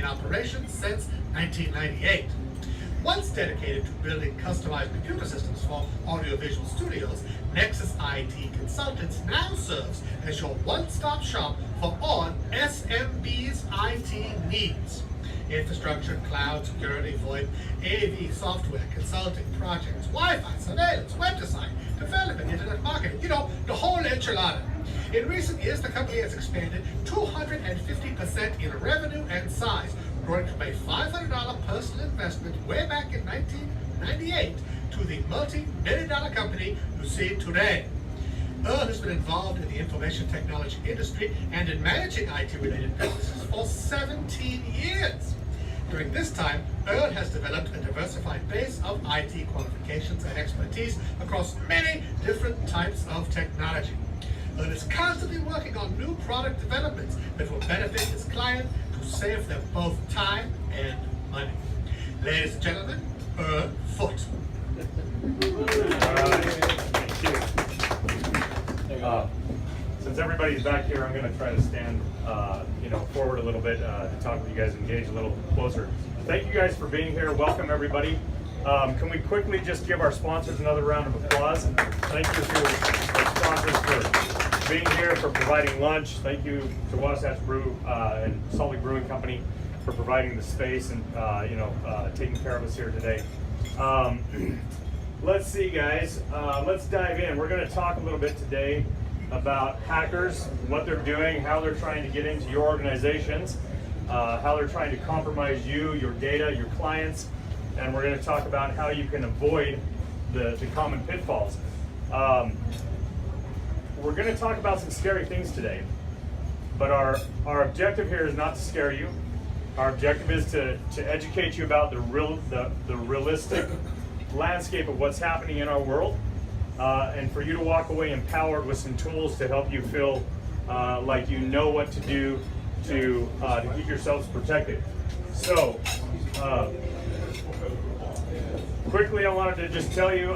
in operation since 1998. Once dedicated to building customized computer systems for audiovisual studios, Nexus IT Consultants now serves as your one-stop shop for all SMB's IT needs. Infrastructure, cloud, security, VoIP, AV, software, consulting, projects, Wi-Fi, surveillance, web design, development, internet marketing, the whole enchilada. In recent years, the company has expanded 250% in revenue and size, growing from a $500 personal investment way back in 1998 to the multi-million-dollar company you see today. Earl has been involved in the information technology industry and in managing IT-related businesses for 17 years. During this time, Earl has developed a diversified base of IT qualifications and expertise across many different types of technology. Earl is constantly working on new product developments that will benefit his client to save them both time and money. Ladies and gentlemen, Earl Foote. Since everybody's back here, I'm going to try to stand, forward a little bit to talk with you guys, engage a little closer. Thank you guys for being here. Welcome everybody. Can we quickly just give our sponsors another round of applause? Thank you to our sponsors for being here, for providing lunch. Thank you to Wasatch Brew and Salt Lake Brewing Company for providing the space and taking care of us here today. Let's see, guys. Let's dive in. We're going to talk a little bit today about hackers, what they're doing, how they're trying to get into your organizations, how they're trying to compromise you, your data, your clients, and we're going to talk about how you can avoid the common pitfalls. We're going to talk about some scary things today, but our objective here is not to scare you. Our objective is to educate you about the realistic landscape of what's happening in our world, and for you to walk away empowered with some tools to help you feel like you know what to do to keep yourselves protected. So, quickly, I wanted to just tell you,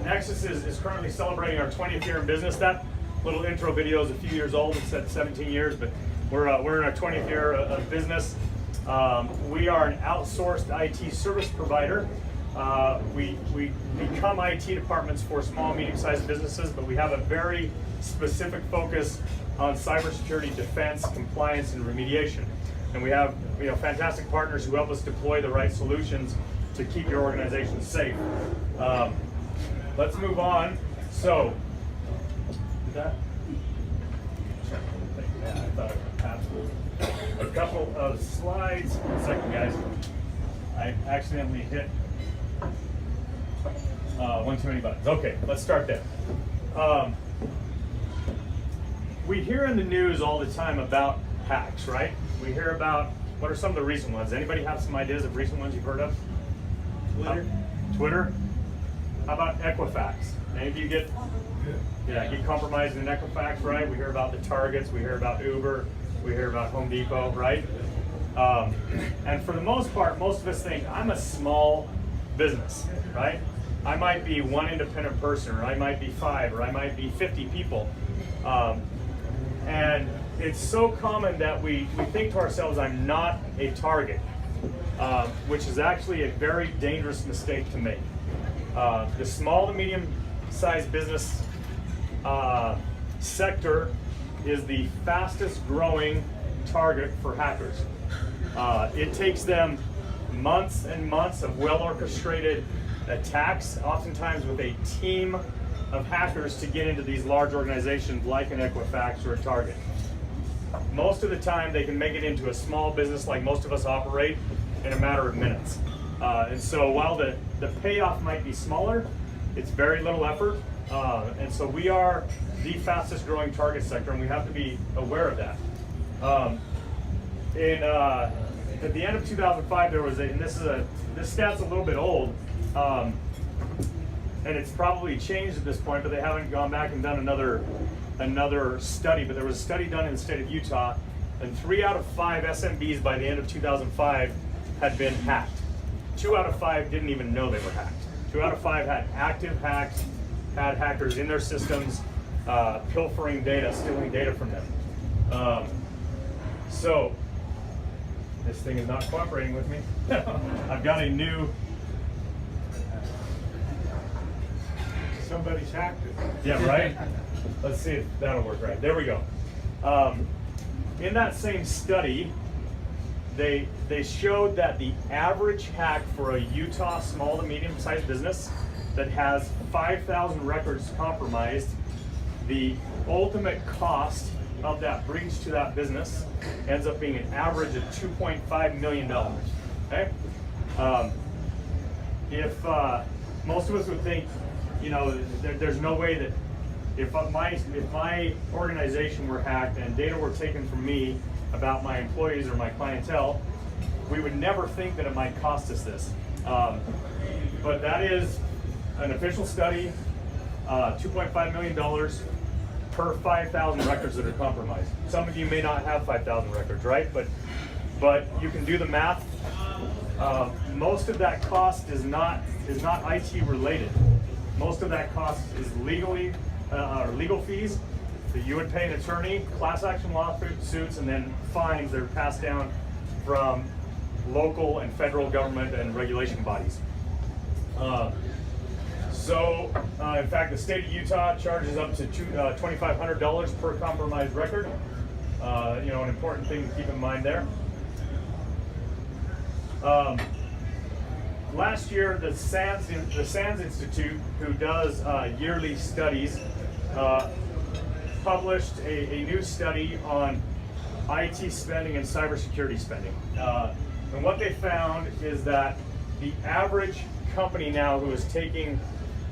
Nexus is currently celebrating our 20th year in business. That little intro video is a few years old. It said 17 years, but we're in our 20th year of business. We are an outsourced IT service provider. We become IT departments for small and medium-sized businesses, but we have a very specific focus on cybersecurity, defense, compliance, and remediation. And we have fantastic partners who help us deploy the right solutions to keep your organization safe. Let's move on. So, yeah, I thought I passed a couple of slides. 1 second, guys. I accidentally hit one too many buttons. Okay, let's start there. We hear in the news all the time about hacks, right? We hear about, what are some of the recent ones? Anybody have some ideas of recent ones you've heard of? Twitter? How about Equifax? Any of you get compromised in Equifax, right? We hear about the Targets, we hear about Uber, we hear about Home Depot, right? And for the most part, most of us think, I'm a small business, right? I might be one independent person, or I might be 5, or I might be 50 people. And it's so common that we think to ourselves, I'm not a target, which is actually a very dangerous mistake to make. The small to medium-sized business sector is the fastest growing target for hackers. It takes them months and months of well-orchestrated attacks, oftentimes with a team of hackers, to get into these large organizations like an Equifax or a Target. Most of the time, they can make it into a small business like most of us operate in a matter of minutes. And so while the payoff might be smaller, it's very little effort. And so we are the fastest growing target sector, and we have to be aware of that. At the end of 2005, there was this stat's a little bit old, and it's probably changed at this point, but they haven't gone back and done another study. But there was a study done in the state of Utah, and 3 out of 5 SMBs by the end of 2005 had been hacked. 2 out of 5 didn't even know they were hacked. 2 out of 5 had active hacks, had hackers in their systems, pilfering data, stealing data from them. So this thing is not cooperating with me. I've got a new. Somebody's hacked it. Yeah, right? Let's see if that'll work right. There we go. In that same study, they showed that the average hack for a Utah small to medium-sized business that has 5,000 records compromised, the ultimate cost of that breach to that business ends up being an average of $2.5 million. Okay? If most of us would think, you know, there's no way that if my organization were hacked and data were taken from me about my employees or my clientele, we would never think that it might cost us this. But that is an official study, $2.5 million per 5,000 records that are compromised. Some of you may not have 5,000 records, right? But you can do the math. Most of that cost is not IT related. Most of that cost is legal fees that you would pay an attorney, class action lawsuits, and then fines that are passed down from local and federal government and regulation bodies. In fact, the state of Utah charges up to $2,500 per compromised record. You know, an important thing to keep in mind there. Last year, the SANS Institute, who does yearly studies, published a new study on IT spending and cybersecurity spending. And what they found is that the average company now who is taking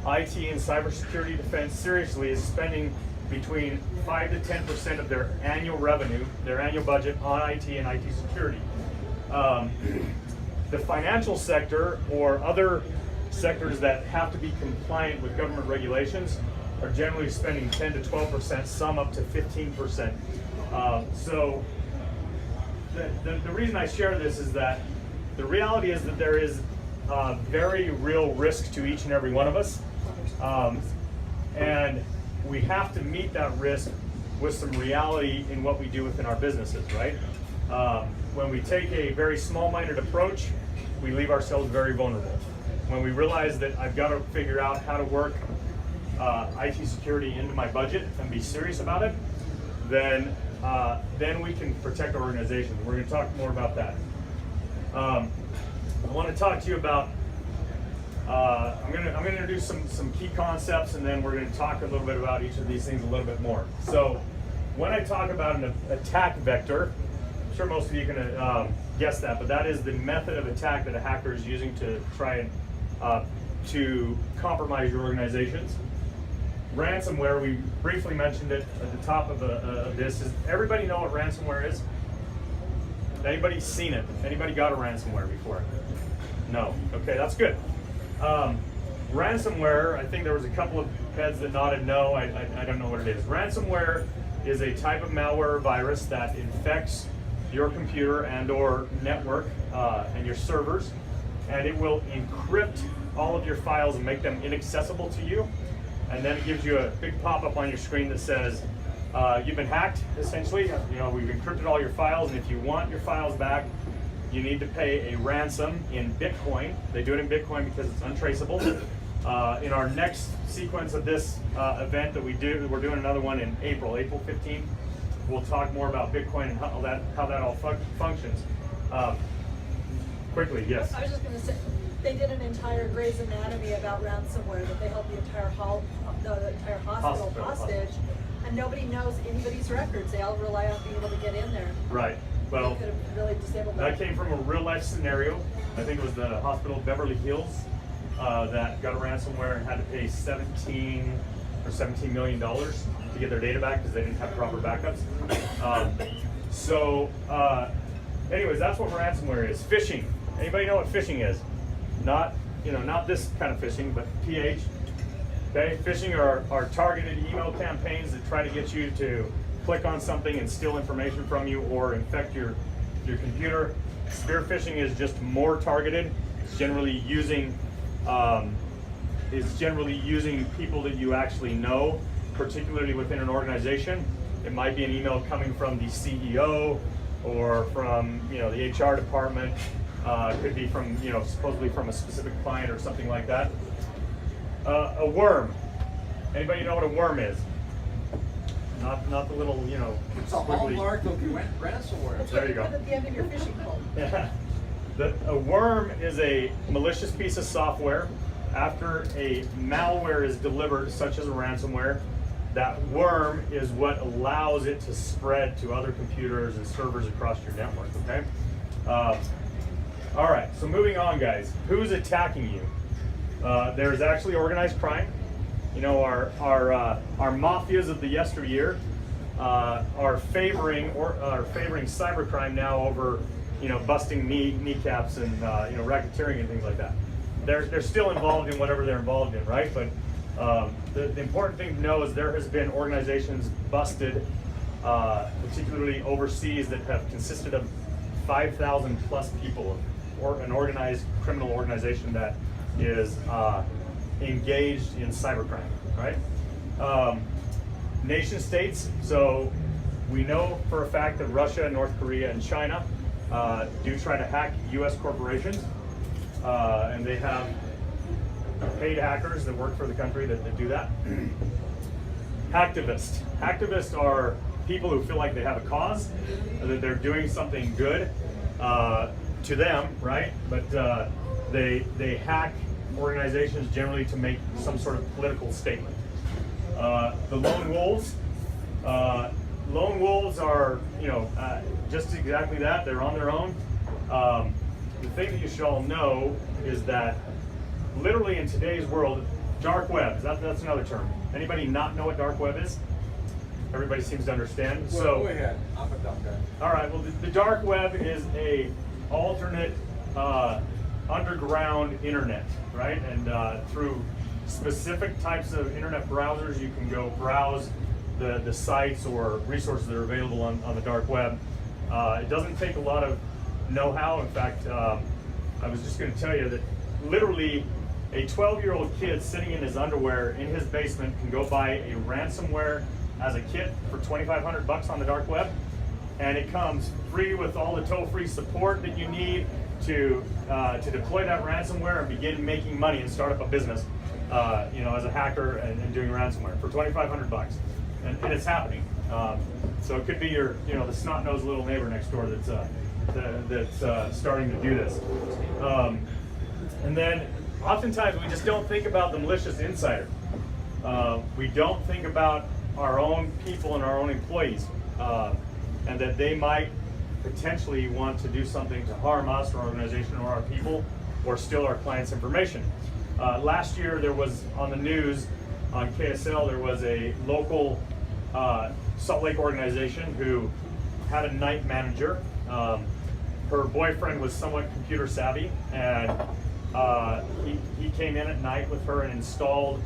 IT and cybersecurity defense seriously is spending between 5 to 10% of their annual revenue, their annual budget on IT and IT security. The financial sector or other sectors that have to be compliant with government regulations are generally spending 10 to 12%, some up to 15%. So the reason I share this is that the reality is that there is very real risk to each and every one of us. And we have to meet that risk with some reality in what we do within our businesses, right? When we take a very small-minded approach, we leave ourselves very vulnerable. When we realize that I've got to figure out how to work IT security into my budget and be serious about it, then we can protect our organization. We're going to talk more about that. I want to talk to you about. I'm going to introduce some key concepts, and then we're going to talk a little bit about each of these things a little bit more. So, when I talk about an attack vector, I'm sure most of you can guess that, but that is the method of attack that a hacker is using to try and to compromise your organizations. Ransomware, we briefly mentioned it at the top of this. Does everybody know what ransomware is? Anybody seen it? Anybody got a ransomware before? No. Okay, that's good. Ransomware, I think there was a couple of heads that nodded no. I don't know what it is. Ransomware is a type of malware virus that infects your computer and or network and your servers, and it will encrypt all of your files and make them inaccessible to you. And then it gives you a big pop-up on your screen that says, you've been hacked, essentially. You know, we've encrypted all your files, and if you want your files back, you need to pay a ransom in Bitcoin. They do it in Bitcoin because it's untraceable. In our next sequence of this event that we're doing another one in April 15th. We'll talk more about Bitcoin and how that all functions. Quickly, yes. I was just going to say, they did an entire Grey's Anatomy about ransomware, that they held the entire hospital hostage, and nobody knows anybody's records. They all rely on being able to get in there. Right. Well, they could have really disabled that came from a real life scenario. I think it was the hospital Beverly Hills that got a ransomware and had to pay $17 million to get their data back because they didn't have proper backups. Anyways, that's what ransomware is. Phishing. Anybody know what phishing is? Not this kind of phishing, but PH. Okay, phishing are targeted email campaigns that try to get you to click on something and steal information from you or infect your computer. Spear phishing is just more targeted. It's generally using people that you actually know, particularly within an organization. It might be an email coming from the CEO or from the HR department. Could be from supposedly from a specific client or something like that. A worm. Anybody know what a worm is? Not the little It's a squiggly- hallmark of ransomware. It's There what you you go. put at the end of your fishing pole. Yeah. A worm is a malicious piece of software. After a malware is delivered, such as a ransomware, that worm is what allows it to spread to other computers and servers across your network, okay? All right, so moving on, guys. Who's attacking you? There's actually organized crime. Our mafias of the yesteryear are favoring cybercrime now over busting kneecaps and racketeering and things like that. They're still involved in whatever they're involved in, right? But the important thing to know is there has been organizations busted, particularly overseas, that have consisted of 5,000 plus people, or an organized criminal organization that is engaged in cybercrime, right? Nation states. So we know for a fact that Russia, North Korea, and China do try to hack U.S. corporations, and they have paid hackers that work for the country that do that. Hacktivists. Hacktivists are people who feel like they have a cause, that they're doing something good to them, right? But they hack organizations generally to make some sort of political statement. The lone wolves. Lone wolves are, just exactly that. They're on their own. The thing that you should all know is that literally in today's world, dark web, that's another term. Anybody not know what dark web is? Everybody seems to understand. Well, So go ahead. I'm a dumb guy. all right, well, the dark web is a alternate underground internet, right? And through specific types of internet browsers, you can go browse the sites or resources that are available on the dark web. It doesn't take a lot of know-how. In fact, I was just going to tell you that literally a 12-year-old kid sitting in his underwear in his basement can go buy a ransomware as a kit for $2,500 on the dark web, and it comes free with all the toll-free support that you need to deploy that ransomware and begin making money and start up a business, as a hacker and doing ransomware for $2,500, and it's happening. So it could be your, the snot-nosed little neighbor next door that's starting to do this. And then oftentimes we just don't think about the malicious insider. We don't think about our own people and our own employees, and that they might potentially want to do something to harm us or our organization or our people, or steal our clients' information. Last year there was on the news, on KSL, there was a local Salt Lake organization who had a night manager. Her boyfriend was somewhat computer savvy, and he came in at night with her and installed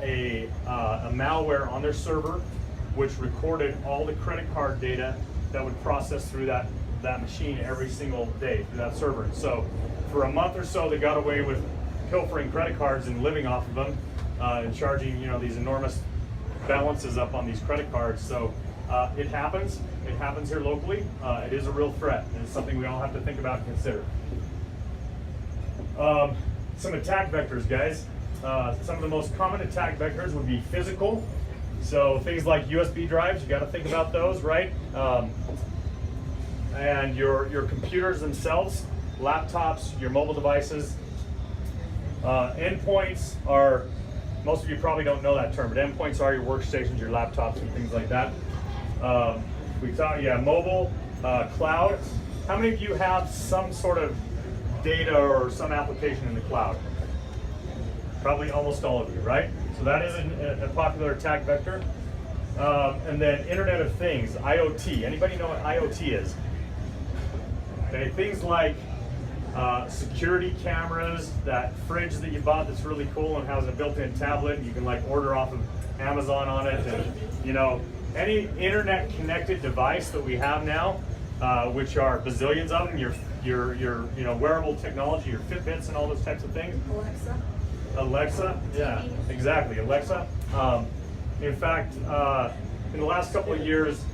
a malware on their server, which recorded all the credit card data that would process through that machine every single day through that server. And so for a month or so, they got away with pilfering credit cards and living off of them, and charging these enormous balances up on these credit cards. So it happens here locally. It is a real threat, and it's something we all have to think about and consider. Some attack vectors, guys. Some of the most common attack vectors would be physical. So things like USB drives, you got to think about those, right? And your computers themselves, laptops, your mobile devices. Endpoints are, most of you probably don't know that term, but endpoints are your workstations, your laptops, and things like that. We thought, mobile, cloud. How many of you have some sort of data or some application in the cloud? Probably almost all of you, right? So that is a popular attack vector. And then Internet of Things, IoT. Anybody know what IoT is? Okay, things like security cameras, that fridge that you bought that's really cool and has a built-in tablet, and you can like order off of Amazon on it, and any internet connected device that we have now, which are bazillions of them, your wearable technology, your Fitbits and all those types of things. Alexa, yeah, exactly, Alexa. In fact, in the last couple of years,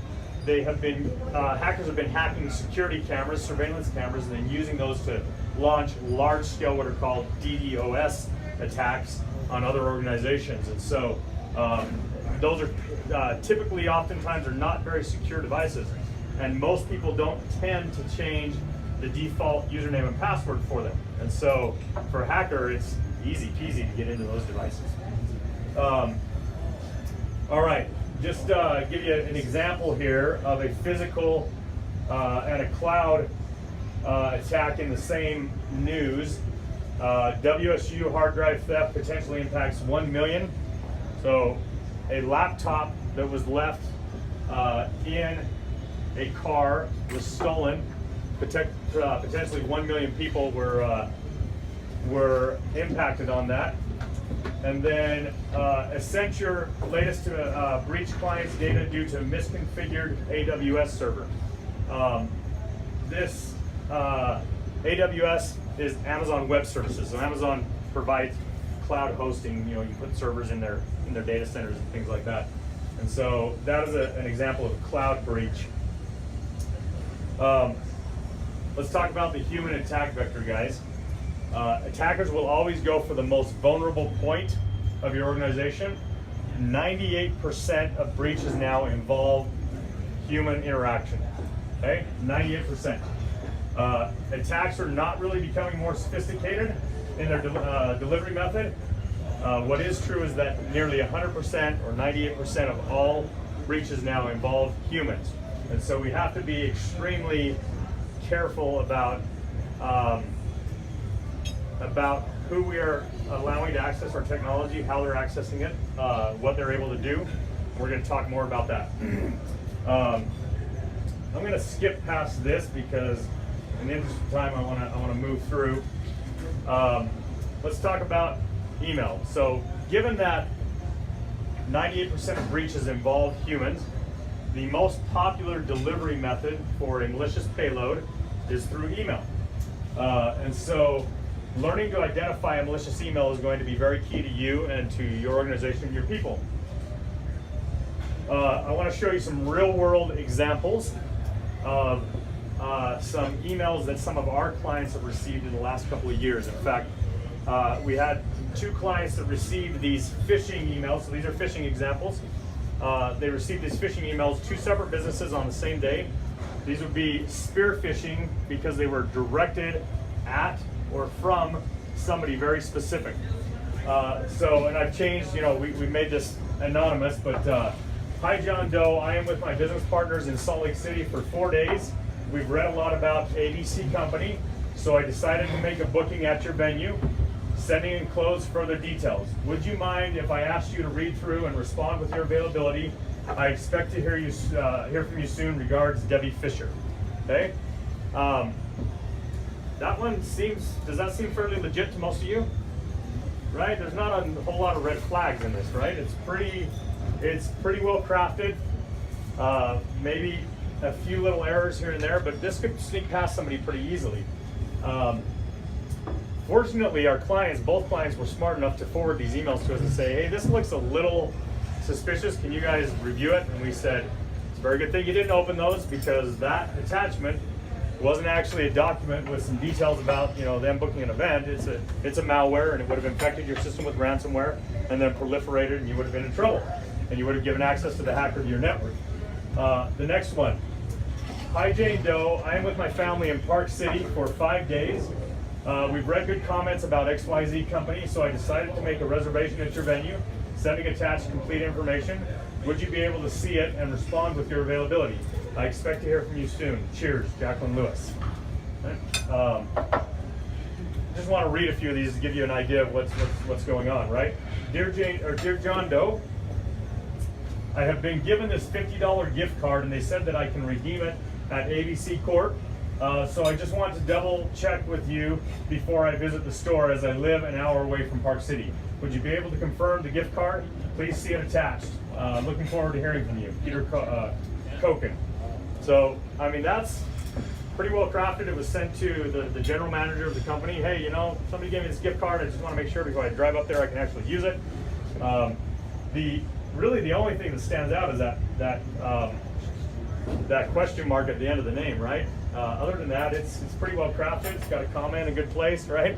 hackers have been hacking security cameras, surveillance cameras, and then using those to launch large-scale, what are called DDoS attacks on other organizations. And so those are typically, oftentimes, are not very secure devices, and most people don't tend to change the default username and password for them. And so for a hacker, it's easy peasy to get into those devices. All right, just give you an example here of a physical and a cloud attack in the same news. WSU hard drive theft potentially impacts 1 million. So a laptop that was left in a car was stolen. Potentially 1 million people were impacted on that. And then Accenture latest to breach clients' data due to misconfigured AWS server. This AWS is Amazon Web Services. So Amazon provides cloud hosting. You put servers in their data centers and things like that. And so that is an example of a cloud breach. Let's talk about the human attack vector, guys. Attackers will always go for the most vulnerable point of your organization. 98% of breaches now involve human interaction. Okay, 98%. Attacks are not really becoming more sophisticated in their delivery method. What is true is that nearly 100% or 98% of all breaches now involve humans. And so we have to be extremely careful about who we are allowing to access our technology, how they're accessing it, what they're able to do. We're going to talk more about that. I'm going to skip past this because, in the interest of time, I want to move through. Let's talk about email. So, given that 98% of breaches involve humans, the most popular delivery method for a malicious payload is through email. And so learning to identify a malicious email is going to be very key to you and to your organization and your people. I want to show you some real-world examples of some emails that some of our clients have received in the last couple of years. In fact, we had 2 clients that received these phishing emails. So these are phishing examples. They received these phishing emails, 2 separate businesses on the same day. These would be spear phishing because they were directed at or from somebody very specific. And I've changed, we made this anonymous, but hi John Doe, I am with my business partners in Salt Lake City for 4 days. We've read a lot about ABC Company, so I decided to make a booking at your venue. Sending enclosed further details. Would you mind if I asked you to read through and respond with your availability? I expect to hear from you soon. Regards, Debbie Fisher. Okay. That one does that seem fairly legit to most of you? Right? There's not a whole lot of red flags in this, right? It's pretty well crafted. Maybe a few little errors here and there, but this could sneak past somebody pretty easily. Fortunately, both clients were smart enough to forward these emails to us and say, hey, this looks a little suspicious. Can you guys review it? And we said, it's a very good thing you didn't open those because that attachment wasn't actually a document with some details about them booking an event. It's a malware, and it would have infected your system with ransomware and then proliferated, and you would have been in trouble. And you would have given access to the hacker to your network. The next one. Hi Jane Doe, I am with my family in Park City for 5 days. We've read good comments about XYZ Company, so I decided to make a reservation at your venue, sending attached complete information. Would you be able to see it and respond with your availability? I expect to hear from you soon. Cheers, Jacqueline Lewis. Just want to read a few of these to give you an idea of what's going on, right? Dear John Doe, I have been given this $50 gift card, and they said that I can redeem it at ABC Corp. So I just want to double check with you before I visit the store, as I live an hour away from Park City. Would you be able to confirm the gift card? Please see it attached. Looking forward to hearing from you. Peter Koken. So, that's pretty well crafted. It was sent to the general manager of the company. Hey, somebody gave me this gift card. I just want to make sure before I drive up there I can actually use it. The only thing that stands out is that that question mark at the end of the name, right? Other than that, it's pretty well crafted. It's got a comma in a good place, right?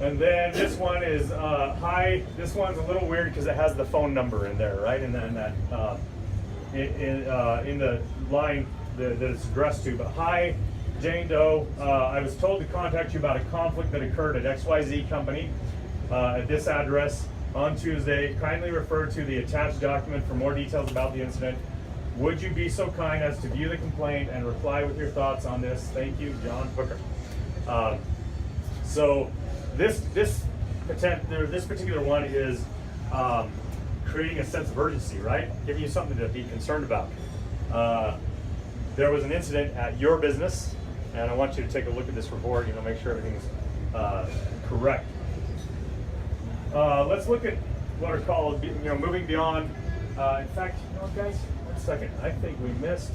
And then this one is hi. This one's a little weird because it has the phone number in there, right? And then that in the line that it's addressed to. But hi, Jane Doe. I was told to contact you about a conflict that occurred at XYZ Company at this address on Tuesday. Kindly refer to the attached document for more details about the incident. Would you be so kind as to view the complaint and reply with your thoughts on this? Thank you, John Hooker. So this particular one is creating a sense of urgency, right? Giving you something to be concerned about. There was an incident at your business, and I want you to take a look at this report. Make sure everything's correct. Let's look at what are called, moving beyond. In fact, guys, 1 second. I think we missed.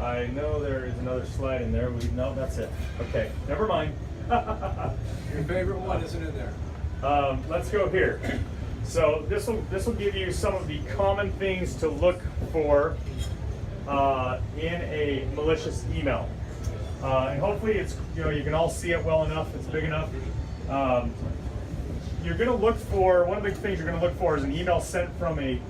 I know there is another slide in there. No, that's it. Okay, never mind. Your favorite one isn't in there. Let's go here. So this will give you some of the common things to look for in a malicious email, and hopefully it's you can all see it well enough. It's big enough. You're going to look for one of the things you're going to look for is an email sent from a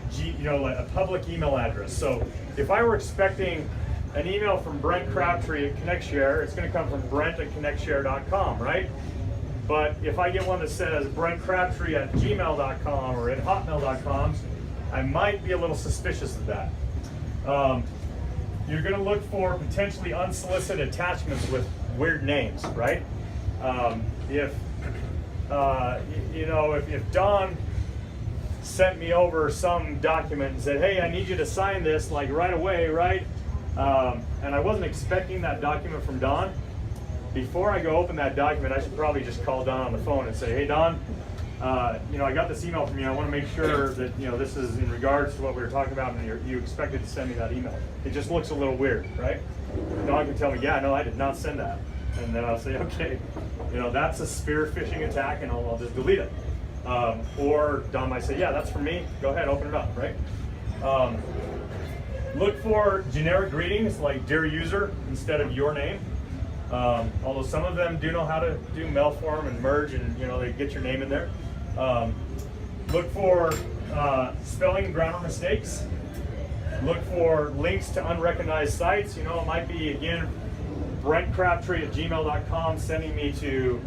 public email address. So if I were expecting an email from Brent Crabtree at ConnectShare, it's going to come from Brent at ConnectShare.com, right? But if I get one that says Brent Crabtree at gmail.com or at hotmail.com, I might be a little suspicious of that. You're going to look for potentially unsolicited attachments with weird names, right? If Don sent me over some document and said, hey, I need you to sign this like right away, right? And I wasn't expecting that document from Don. Before I go open that document, I should probably just call Don on the phone and say, hey, Don, I got this email from you. I want to make sure that, this is in regards to what we were talking about, and you expected to send me that email. It just looks a little weird, right? Don can tell me, yeah, no, I did not send that. And then I'll say, okay, that's a spear phishing attack, and I'll just delete it. Or Don might say, yeah, that's for me. Go ahead, open it up, right? Look for generic greetings like dear user instead of your name. Although some of them do know how to do mailform and merge, and they get your name in there. Look for spelling and grammar mistakes. Look for links to unrecognized sites. It might be again Brent Crabtree at gmail.com sending me to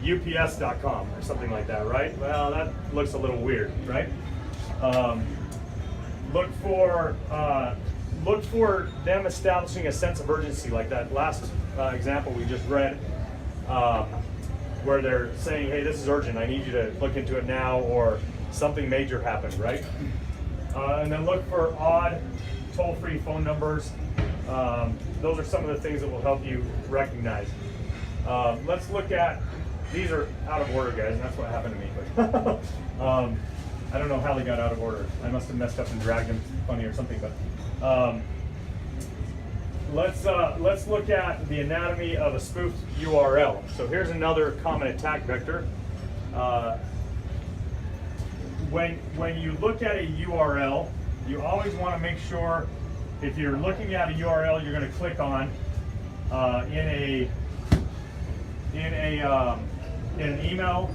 ups.com or something like that, right? Well, that looks a little weird, right? Look for them establishing a sense of urgency, like that last example we just read, where they're saying, hey, this is urgent, I need you to look into it now, or something major happened, right? And then look for odd toll-free phone numbers. Those are some of the things that will help you recognize. Let's look at, these are out of order, guys, and that's what happened to me. But I don't know how they got out of order. I must have messed up and dragged them funny or something. But let's look at the anatomy of a spoofed URL. So here's another common attack vector. When you look at a URL, you always want to make sure if you're looking at a URL you're going to click on in an email.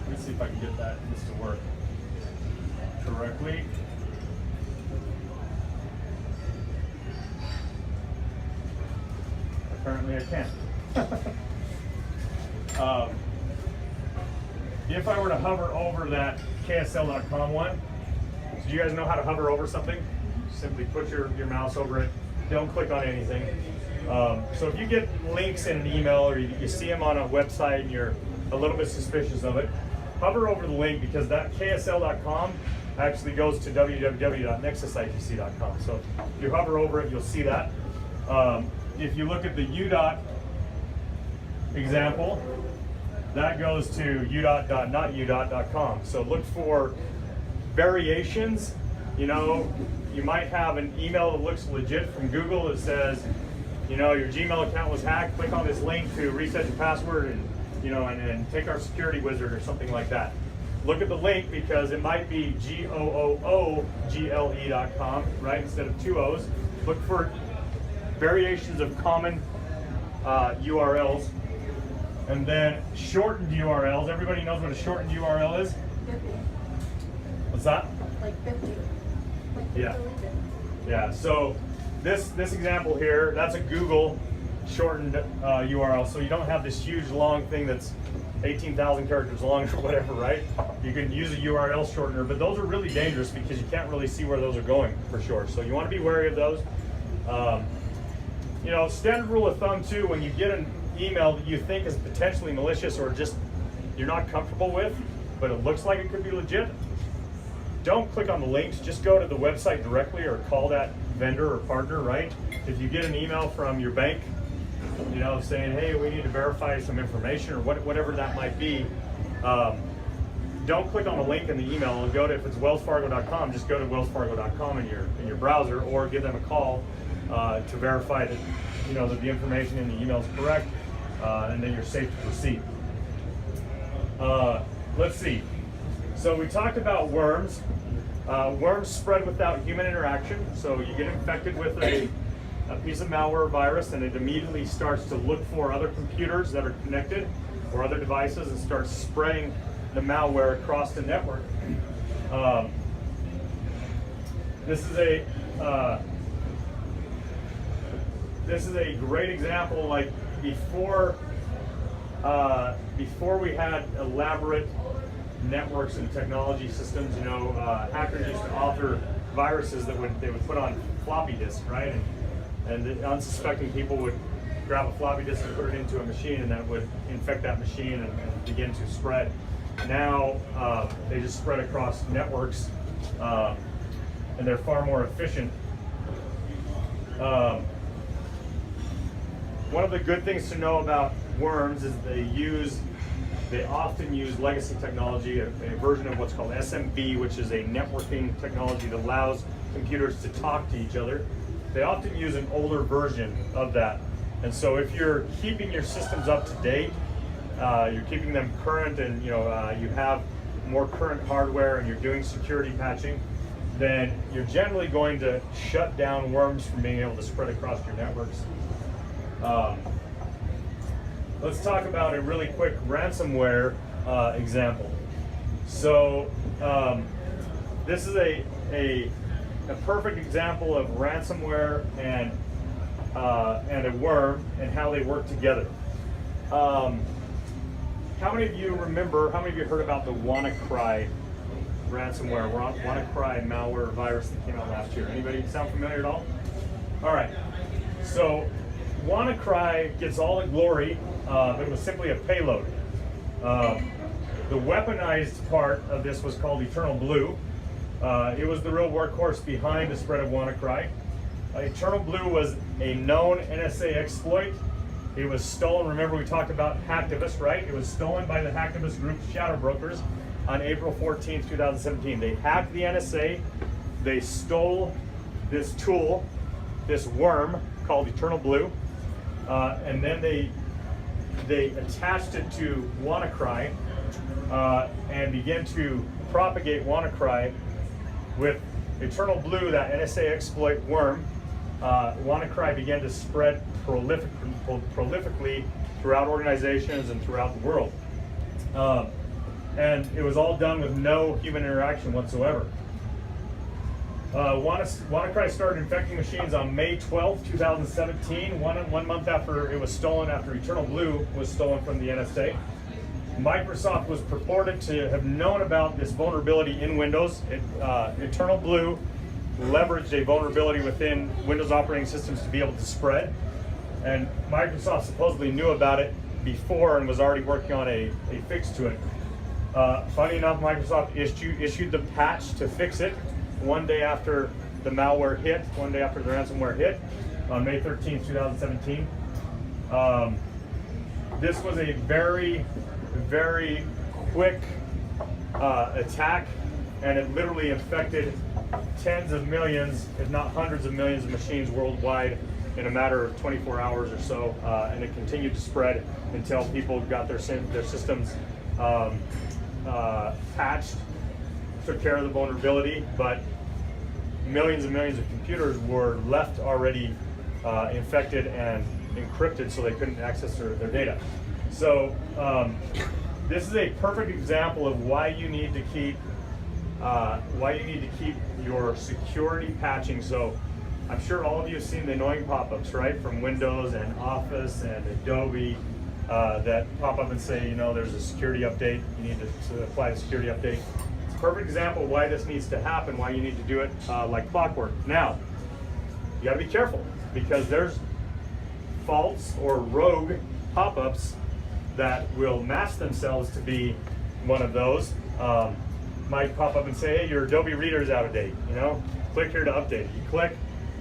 Let me see if I can get this to work correctly. Apparently I can't. If I were to hover over that KSL.com one, so you guys know how to hover over something? Simply put your mouse over it. Don't click on anything. So if you get links in an email or you see them on a website and you're a little bit suspicious of it, hover over the link, because that KSL.com actually goes to www.nexusitc.com. So if you hover over it, you'll see that. If you look at the UDOT example, that goes to udot.notudot.com. So look for variations. You might have an email that looks legit from Google that says, your Gmail account was hacked. Click on this link to reset your password, and you know, and take our security wizard or something like that. Look at the link because it might be GOOOGLE.com, right, instead of 2 O's. Look for variations of common URLs, and then shortened URLs. Everybody knows what a shortened URL is? 50. What's that? Like 50. Like 50. Yeah. Yeah, so this example here, that's a Google shortened URL, so you don't have this huge long thing that's 18,000 characters long or whatever, right? You can use a URL shortener, but those are really dangerous because you can't really see where those are going for sure. So you want to be wary of those. You know, standard rule of thumb too, when you get an email that you think is potentially malicious or just you're not comfortable with, but it looks like it could be legit, don't click on the links, just go to the website directly or call that vendor or partner, right? If you get an email from your bank, you know, saying, hey, we need to verify some information or whatever that might be, don't click on the link in the email and go to, if it's wellsfargo.com, just go to wellsfargo.com in your browser, or give them a call to verify that, you know, that the information in the email is correct, and then you're safe to proceed. Let's see. So we talked about worms. Worms spread without human interaction. So you get infected with a piece of malware or virus, and it immediately starts to look for other computers that are connected or other devices and starts spraying the malware across the network. This is a great example. Like before we had elaborate networks and technology systems, you know, hackers used to author viruses that they would put on floppy disks, right? And the unsuspecting people would grab a floppy disk and put it into a machine, and that would infect that machine and begin to spread. Now they just spread across networks, and they're far more efficient. One of the good things to know about worms is they often use legacy technology, a version of what's called SMB, which is a networking technology that allows computers to talk to each other. They often use an older version of that. And so if you're keeping your systems up to date, you're keeping them current, and you have more current hardware, and you're doing security patching, then you're generally going to shut down worms from being able to spread across your networks. Let's talk about a really quick ransomware example. So this is a perfect example of ransomware and a worm and how they work together. How many of you remember, how many of you heard about the WannaCry ransomware, WannaCry malware virus that came out last year? Anybody sound familiar at all? All right, so WannaCry gets all the glory, but it was simply a payload. The weaponized part of this was called Eternal Blue. It was the real workhorse behind the spread of WannaCry. Eternal Blue was a known NSA exploit. It was stolen. Remember, we talked about Hacktivist, right? It was stolen by the Hacktivist group Shadow Brokers on April 14th, 2017. They hacked the NSA. They stole this tool, this worm called Eternal Blue, and then they attached it to WannaCry and began to propagate WannaCry with Eternal Blue, that NSA exploit worm. WannaCry began to spread prolifically throughout organizations and throughout the world. And it was all done with no human interaction whatsoever. WannaCry started infecting machines on May 12th, 2017, one month after it was stolen, after Eternal Blue was stolen from the NSA. Microsoft was purported to have known about this vulnerability in Windows. Eternal Blue leveraged a vulnerability within Windows operating systems to be able to spread. And Microsoft supposedly knew about it before and was already working on a fix to it. Funny enough, Microsoft issued the patch to fix it one day after the malware hit, one day after the ransomware hit, on May 13th, 2017. This was a very, very quick attack, and it literally infected tens of millions, if not hundreds of millions of machines worldwide in a matter of 24 hours or so, and it continued to spread until people got their systems patched, took care of the vulnerability, but millions and millions of computers were left already infected and encrypted, so they couldn't access their data. So this is a perfect example of why you need to keep your security patching. So I'm sure all of you have seen the annoying pop-ups, right, from Windows and Office and Adobe that pop up and say, you know, there's a security update. You need to apply the security update. It's a perfect example of why this needs to happen, why you need to do it like clockwork. Now, you gotta be careful because there's false or rogue pop-ups that will mask themselves to be one of those. Might pop up and say, hey, your Adobe Reader is out of date. You know, click here to update it. You click,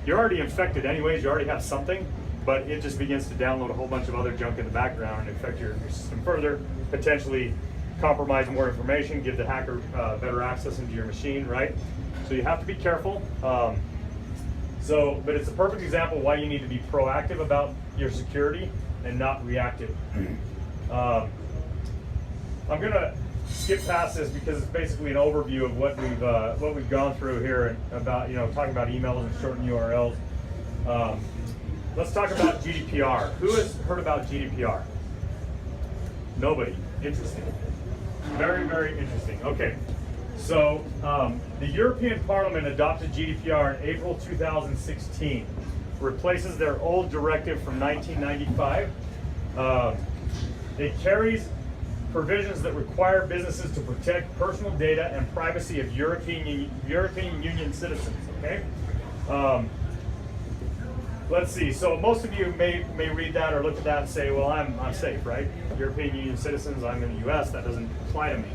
you're already infected anyways, you already have something, but it just begins to download a whole bunch of other junk in the background and infect your system further, potentially compromise more information, give the hacker better access into your machine, right? So you have to be careful. But it's a perfect example of why you need to be proactive about your security and not reactive. I'm gonna skip past this because it's basically an overview of what we've gone through here and about, you know, talking about emails and shortened URLs. Let's talk about GDPR. Who has heard about GDPR? Nobody. Interesting. Very, very interesting. Okay. So the European Parliament adopted GDPR in April 2016. Replaces their old directive from 1995. It carries provisions that require businesses to protect personal data and privacy of European Union citizens. Okay. Let's see. So most of you may read that or look at that and say, well, I'm safe, right? European Union citizens. I'm in the U.S. That doesn't apply to me.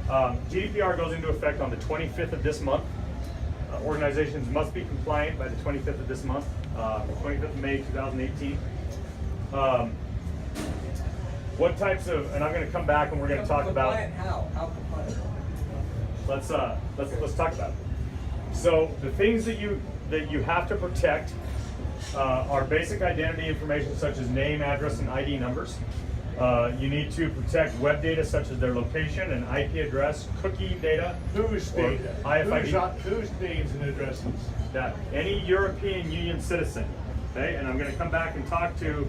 GDPR goes into effect on the 25th of this month. Organizations must be compliant by the 25th of this month, 25th of May 2018. What types of, and I'm going to come back and we're going to talk about. How compliant? Let's talk about it. So the things that you have to protect are basic identity information such as name, address, and ID numbers. You need to protect web data such as their location and IP address, cookie data, Whose data? IFID. Whose names and addresses? That any European Union citizen. Okay, and I'm going to come back and talk to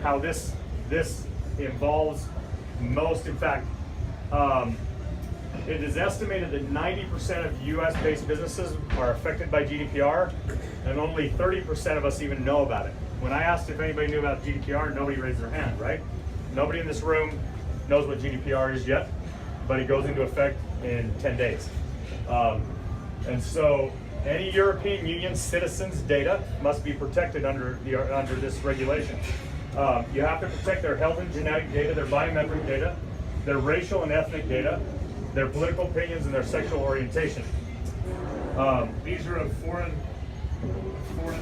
how this involves most. In fact, it is estimated that 90% of U.S.-based businesses are affected by GDPR, and only 30% of us even know about it. When I asked if anybody knew about GDPR, nobody raised their hand, right? Nobody in this room knows what GDPR is yet, but it goes into effect in 10 days. And so any European Union citizens' data must be protected under this regulation. You have to protect their health and genetic data, their biometric data, their racial and ethnic data, their political opinions, and their sexual orientation. These are of foreign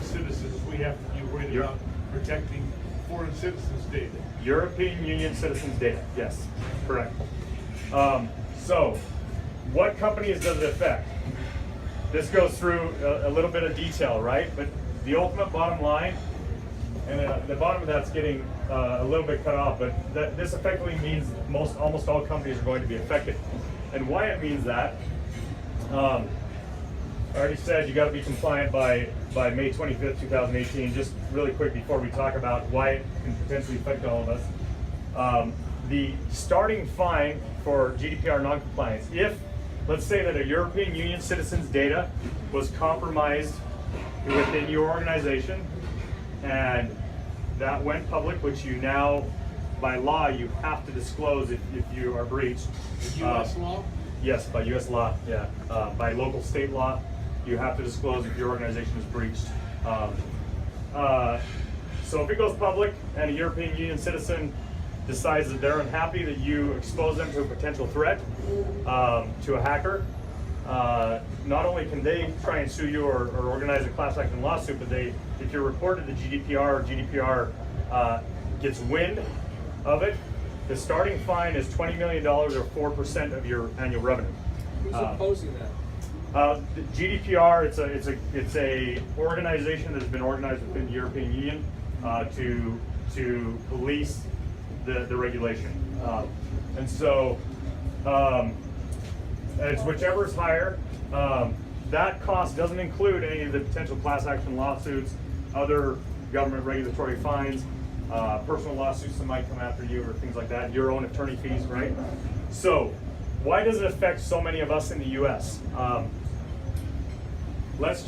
citizens. We have to be worried about protecting foreign citizens' data. European Union citizens' data, yes, correct. So, what companies does it affect? This goes through a little bit of detail, right? But the ultimate bottom line, and the bottom of that's getting a little bit cut off, but this effectively means almost all companies are going to be affected. And why it means that, I already said you got to be compliant by May 25th, 2018. Just really quick before we talk about why it can potentially affect all of us. The starting fine for GDPR noncompliance, if, let's say that a European Union citizen's data was compromised within your organization, and that went public, which you now, by law, you have to disclose if you are breached. U.S. law? Yes, by U.S. law, yeah. By local state law, you have to disclose if your organization is breached. So if it goes public and a European Union citizen decides that they're unhappy that you expose them to a potential threat, to a hacker, not only can they try and sue you or organize a class action lawsuit, but if you're reported to GDPR or GDPR gets wind of it, the starting fine is $20 million or 4% of your annual revenue. Who's opposing that? The GDPR, it's a organization that has been organized within the European Union to police the regulation, and so it's whichever is higher. That cost doesn't include any of the potential class action lawsuits, other government regulatory fines, personal lawsuits that might come after you, or things like that, your own attorney fees, right? So, why does it affect so many of us in the U.S.? Let's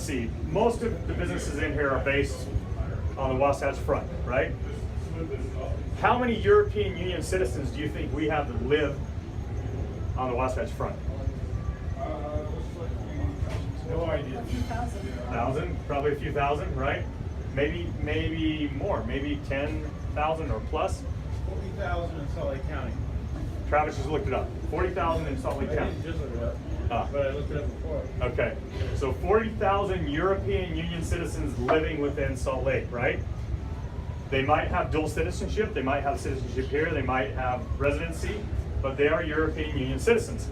see. Most of the businesses in here are based on the Wasatch Front, right? How many European Union citizens do you think we have that live on the Wasatch Front? No idea. A few thousand. 1,000, probably a few thousand, right? Maybe more, maybe 10,000 or plus. 40,000 in Salt Lake County. Travis just looked it up. 40,000 in Salt Lake I County. didn't just look it up, but I looked it up before. Okay, so 40,000 European Union citizens living within Salt Lake, right? They might have dual citizenship, they might have citizenship here, they might have residency, but they are European Union citizens.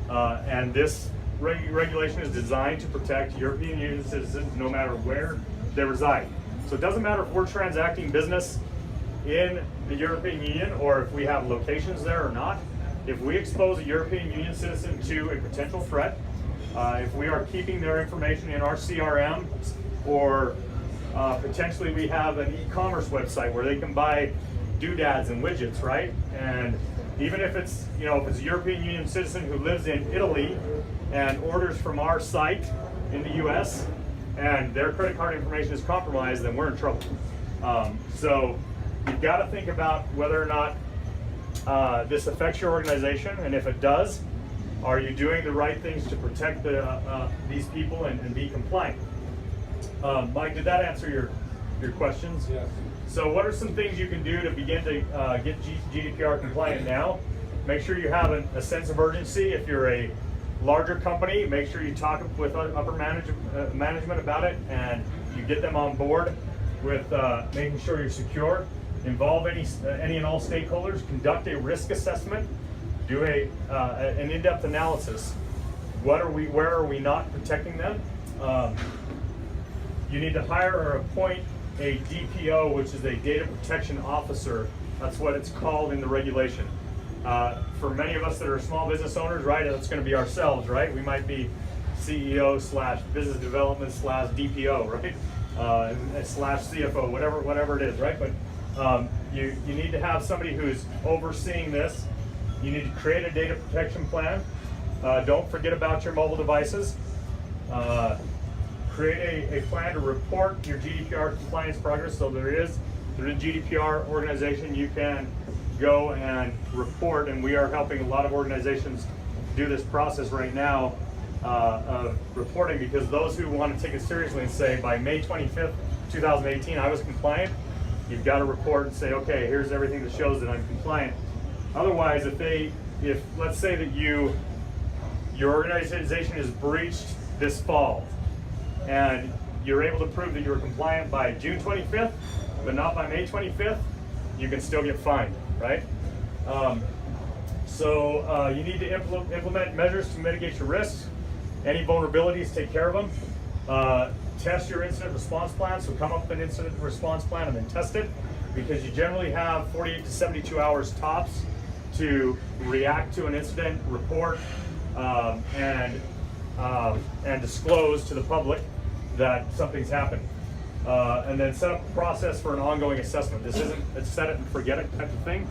And this regulation is designed to protect European Union citizens no matter where they reside. So it doesn't matter if we're transacting business in the European Union or if we have locations there or not. If we expose a European Union citizen to a potential threat, if we are keeping their information in our CRM, or potentially we have an e-commerce website where they can buy doodads and widgets, right? And even if it's, if it's a European Union citizen who lives in Italy and orders from our site in the US and their credit card information is compromised, then we're in trouble. So you've got to think about whether or not this affects your organization, and if it does, are you doing the right things to protect these people and be compliant? Mike, did that answer your questions? Yes. So what are some things you can do to begin to get GDPR compliant now? Make sure you have a sense of urgency. If you're a larger company, make sure you talk with upper management about it, and you get them on board with making sure you're secure. Involve any and all stakeholders. Conduct a risk assessment. Do an in-depth analysis. Where are we not protecting them? You need to hire or appoint a DPO, which is a data protection officer. That's what it's called in the regulation. For many of us that are small business owners, right, that's going to be ourselves, right? We might be CEO / business development / DPO, right? / CFO, whatever it is, right? But you need to have somebody who's overseeing this. You need to create a data protection plan. Don't forget about your mobile devices. Create a plan to report your GDPR compliance progress. So through the GDPR organization, you can go and report, and we are helping a lot of organizations do this process right now of reporting, because those who want to take it seriously and say by May 25th, 2018, I was compliant, you've got to report and say, okay, here's everything that shows that I'm compliant. Otherwise, if let's say that your organization is breached this fall, and you're able to prove that you're compliant by June 25th, but not by May 25th, you can still get fined, right? So you need to implement measures to mitigate your risks. Any vulnerabilities, take care of them. Test your incident response plan, so come up with an incident response plan and then test it, because you generally have 48 to 72 hours tops to react to an incident, report, and disclose to the public that something's happened. And then set up a process for an ongoing assessment. This isn't a set it and forget it type of thing.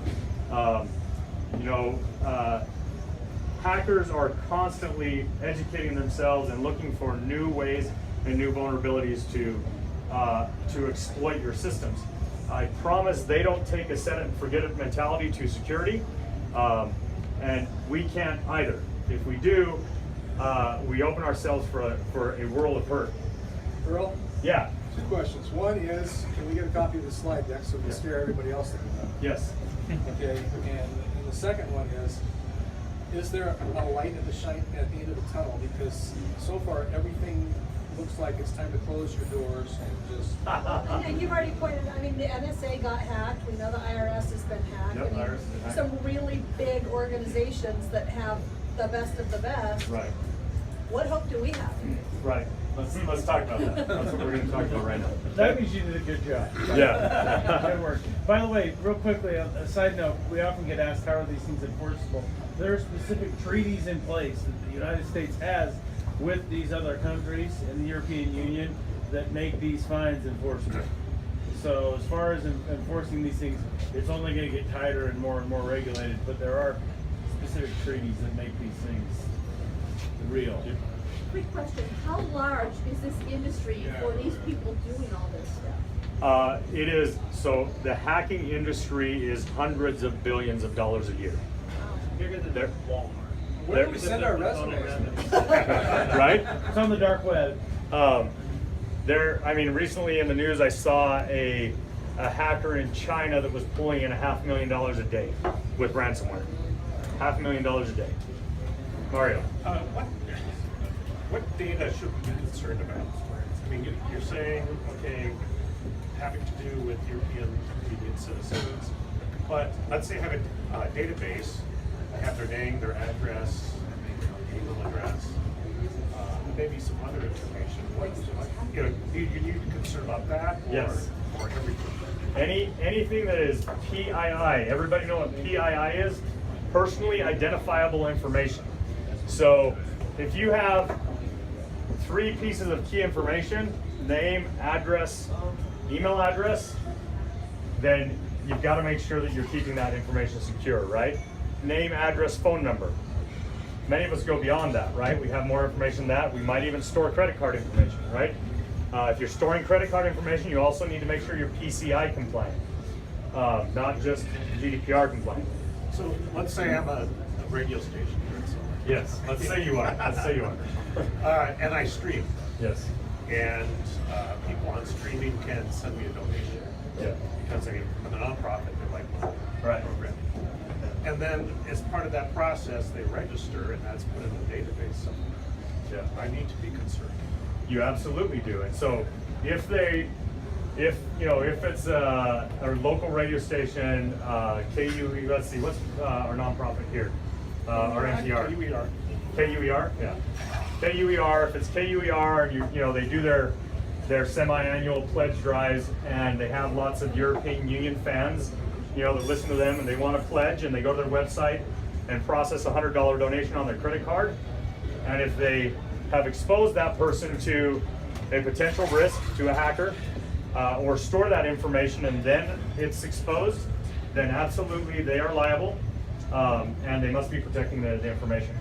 Hackers are constantly educating themselves and looking for new ways and new vulnerabilities to exploit your systems. I promise they don't take a set it and forget it mentality to security, and we can't either. If we do, we open ourselves for a world of hurt. Earl? Yeah. Two questions. One is, can we get a copy of the slide deck so we can scare everybody else that we know? Yes. Okay, and the second one is there a light at the end of the tunnel? Because so far everything looks like it's time to close your doors and just. And you've already pointed, the NSA got hacked, we know the IRS has been hacked. Yep, IRS is hacked. Some really big organizations that have the best of the best. Right. What hope do we have? Right. Let's talk about that. That's what we're going to talk about right now. That means you did a good job. Yeah. Good work. By the way, real quickly, a side note, we often get asked how are these things enforceable. There are specific treaties in place that the United States has with these other countries in the European Union that make these fines enforceable. So as far as enforcing these things, it's only going to get tighter and more regulated, but there are specific treaties that make these things real. Quick question, how large is this industry for these people doing all this stuff? It is, so the hacking industry is hundreds of billions of dollars a year. Bigger than They're- Walmart. Where do we send our resumes? Right? It's on the dark web. Recently in the news, I saw a hacker in China that was pulling in $500,000 a day with ransomware. $500,000 a day. Mario. What data should we be concerned about? I mean, you're saying, okay, having to do with European Union citizens, but let's say I have a database, I have their name, their address, email address, maybe some other information. Do you need to be concerned about that? Yes. Or everything? Anything that is PII, everybody know what PII is? Personally identifiable information. So if you have 3 pieces of key information, name, address, email address, then you've got to make sure that you're keeping that information secure, right? Name, address, phone number. Many of us go beyond that, right? We have more information than that. We might even store credit card information, right? If you're storing credit card information, you also need to make sure you're PCI compliant, not just GDPR compliant. So let's say I'm a radio station here in Salt Lake. Yes, let's say you are. Let's say you are. And I stream, Yes. and people on streaming can send me a donation. Yeah. Because I'm a nonprofit, they like my Right. program. And then as part of that process, they register, and that's put in the database somewhere. Yeah. I need to be concerned. You absolutely do. And so if it's a local radio station, KU, let's see, what's our nonprofit here? Our NPR. KUER. KUER? Yeah. KUER, if it's KUER and they do their semi-annual pledge drives and they have lots of European Union fans, that listen to them and they want to pledge and they go to their website and process a $100 donation on their credit card. And if they have exposed that person to a potential risk to a hacker or store that information and then it's exposed, then absolutely they are liable and they must be protecting the information.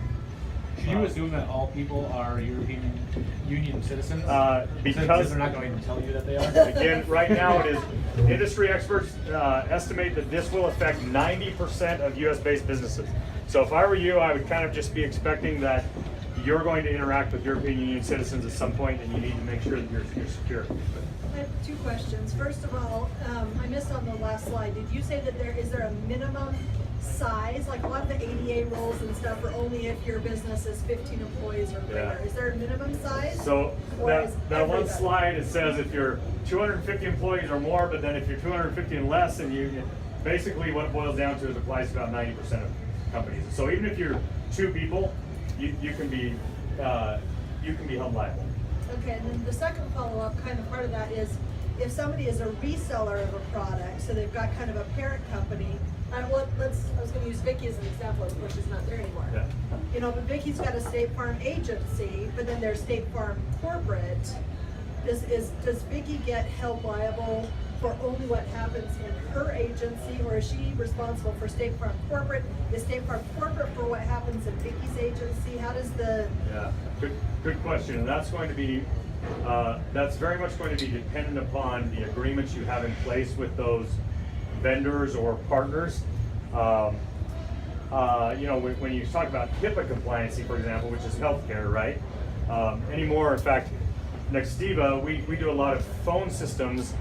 Should you assume that all people are European Union citizens? Because they're not going to tell you that they are? Again, right now it is, industry experts estimate that this will affect 90% of US-based businesses. So if I were you, I would kind of just be expecting that you're going to interact with European Union citizens at some point and you need to make sure that you're secure. I have 2 questions. First of all, I missed on the last slide. Did you say that is there a minimum size? Like a lot of the ADA rules and stuff are only if your business is 15 employees or greater. Yeah. Is there a minimum size? So Or is that one everybody? slide, it says if you're 250 employees or more, but then if you're 250 and less, and basically what it boils down to is applies to about 90% of companies. So even if you're 2 people, you can be held liable. Okay, and then the second follow-up, kind of part of that is, if somebody is a reseller of a product, so they've got kind of a parent company, I was gonna use Vicky as an example, which is not there anymore. Yeah. But Vicky's got a State Farm agency, but then there's State Farm corporate. Does Vicky get held liable for only what happens in her agency, or is she responsible for State Farm corporate? Is State Farm corporate for what happens in Vicky's agency? How does the... Yeah, good question. And that's going to be, that's very much going to be dependent upon the agreements you have in place with those vendors or partners. When you talk about HIPAA compliancy, for example, which is healthcare, right? Anymore, in fact, Nextiva, we do a lot of phone systems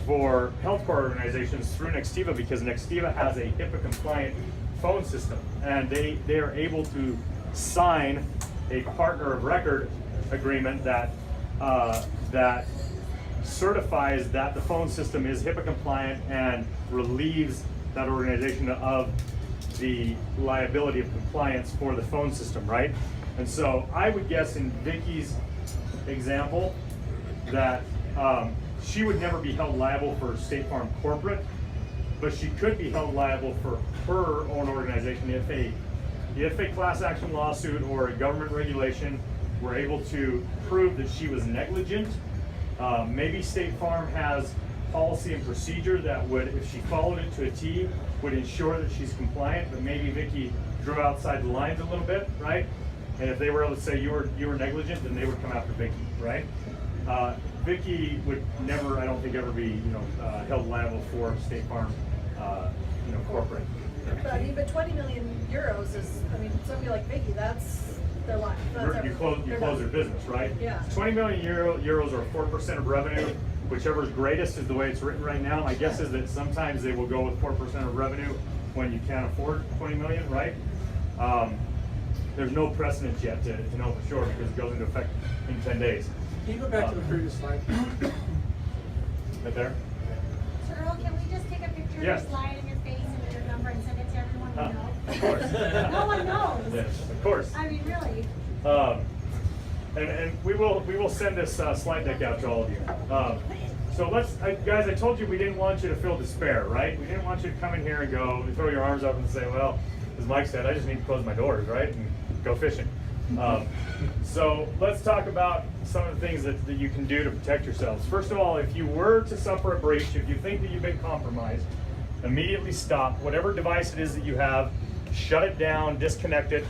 for healthcare organizations through Nextiva because Nextiva has a HIPAA compliant phone system and they are able to sign a partner of record agreement that certifies that the phone system is HIPAA compliant and relieves that organization of the liability of compliance for the phone system, right? And so I would guess in Vicky's example that she would never be held liable for State Farm corporate, but she could be held liable for her own organization if a class action lawsuit or a government regulation were able to prove that she was negligent. Maybe State Farm has policy and procedure that would, if she followed it to a T, would ensure that she's compliant, but maybe Vicky drew outside the lines a little bit, right? And if they were able to say you were negligent, then they would come after Vicky, right? Vicky would never, I don't think, ever be held liable for State Farm, corporate. But I mean, but 20 million euros is, I mean, somebody like Vicky, that's their life. You close their business, right? Yeah. 20 million euros or 4% of revenue, whichever is greatest is the way it's written right now. My guess is that sometimes they will go with 4% of revenue when you can't afford 20 million, right? There's no precedent yet to know for sure because it goes into effect in 10 days. Can you go back to the previous slide? Right there? So Earl, can we just take a picture Yes. of your slide and your face and your number and send it to everyone we know? Of course. No one knows. Yes, of course. I mean, really. And we will send this slide deck out to all of you. So guys, I told you we didn't want you to feel despair, right? We didn't want you to come in here and go and throw your arms up and say, well, as Mike said, I just need to close my doors, right? And go fishing. So let's talk about some of the things that you can do to protect yourselves. First of all, if you were to suffer a breach, if you think that you've been compromised, immediately stop whatever device it is that you have, shut it down, disconnect it.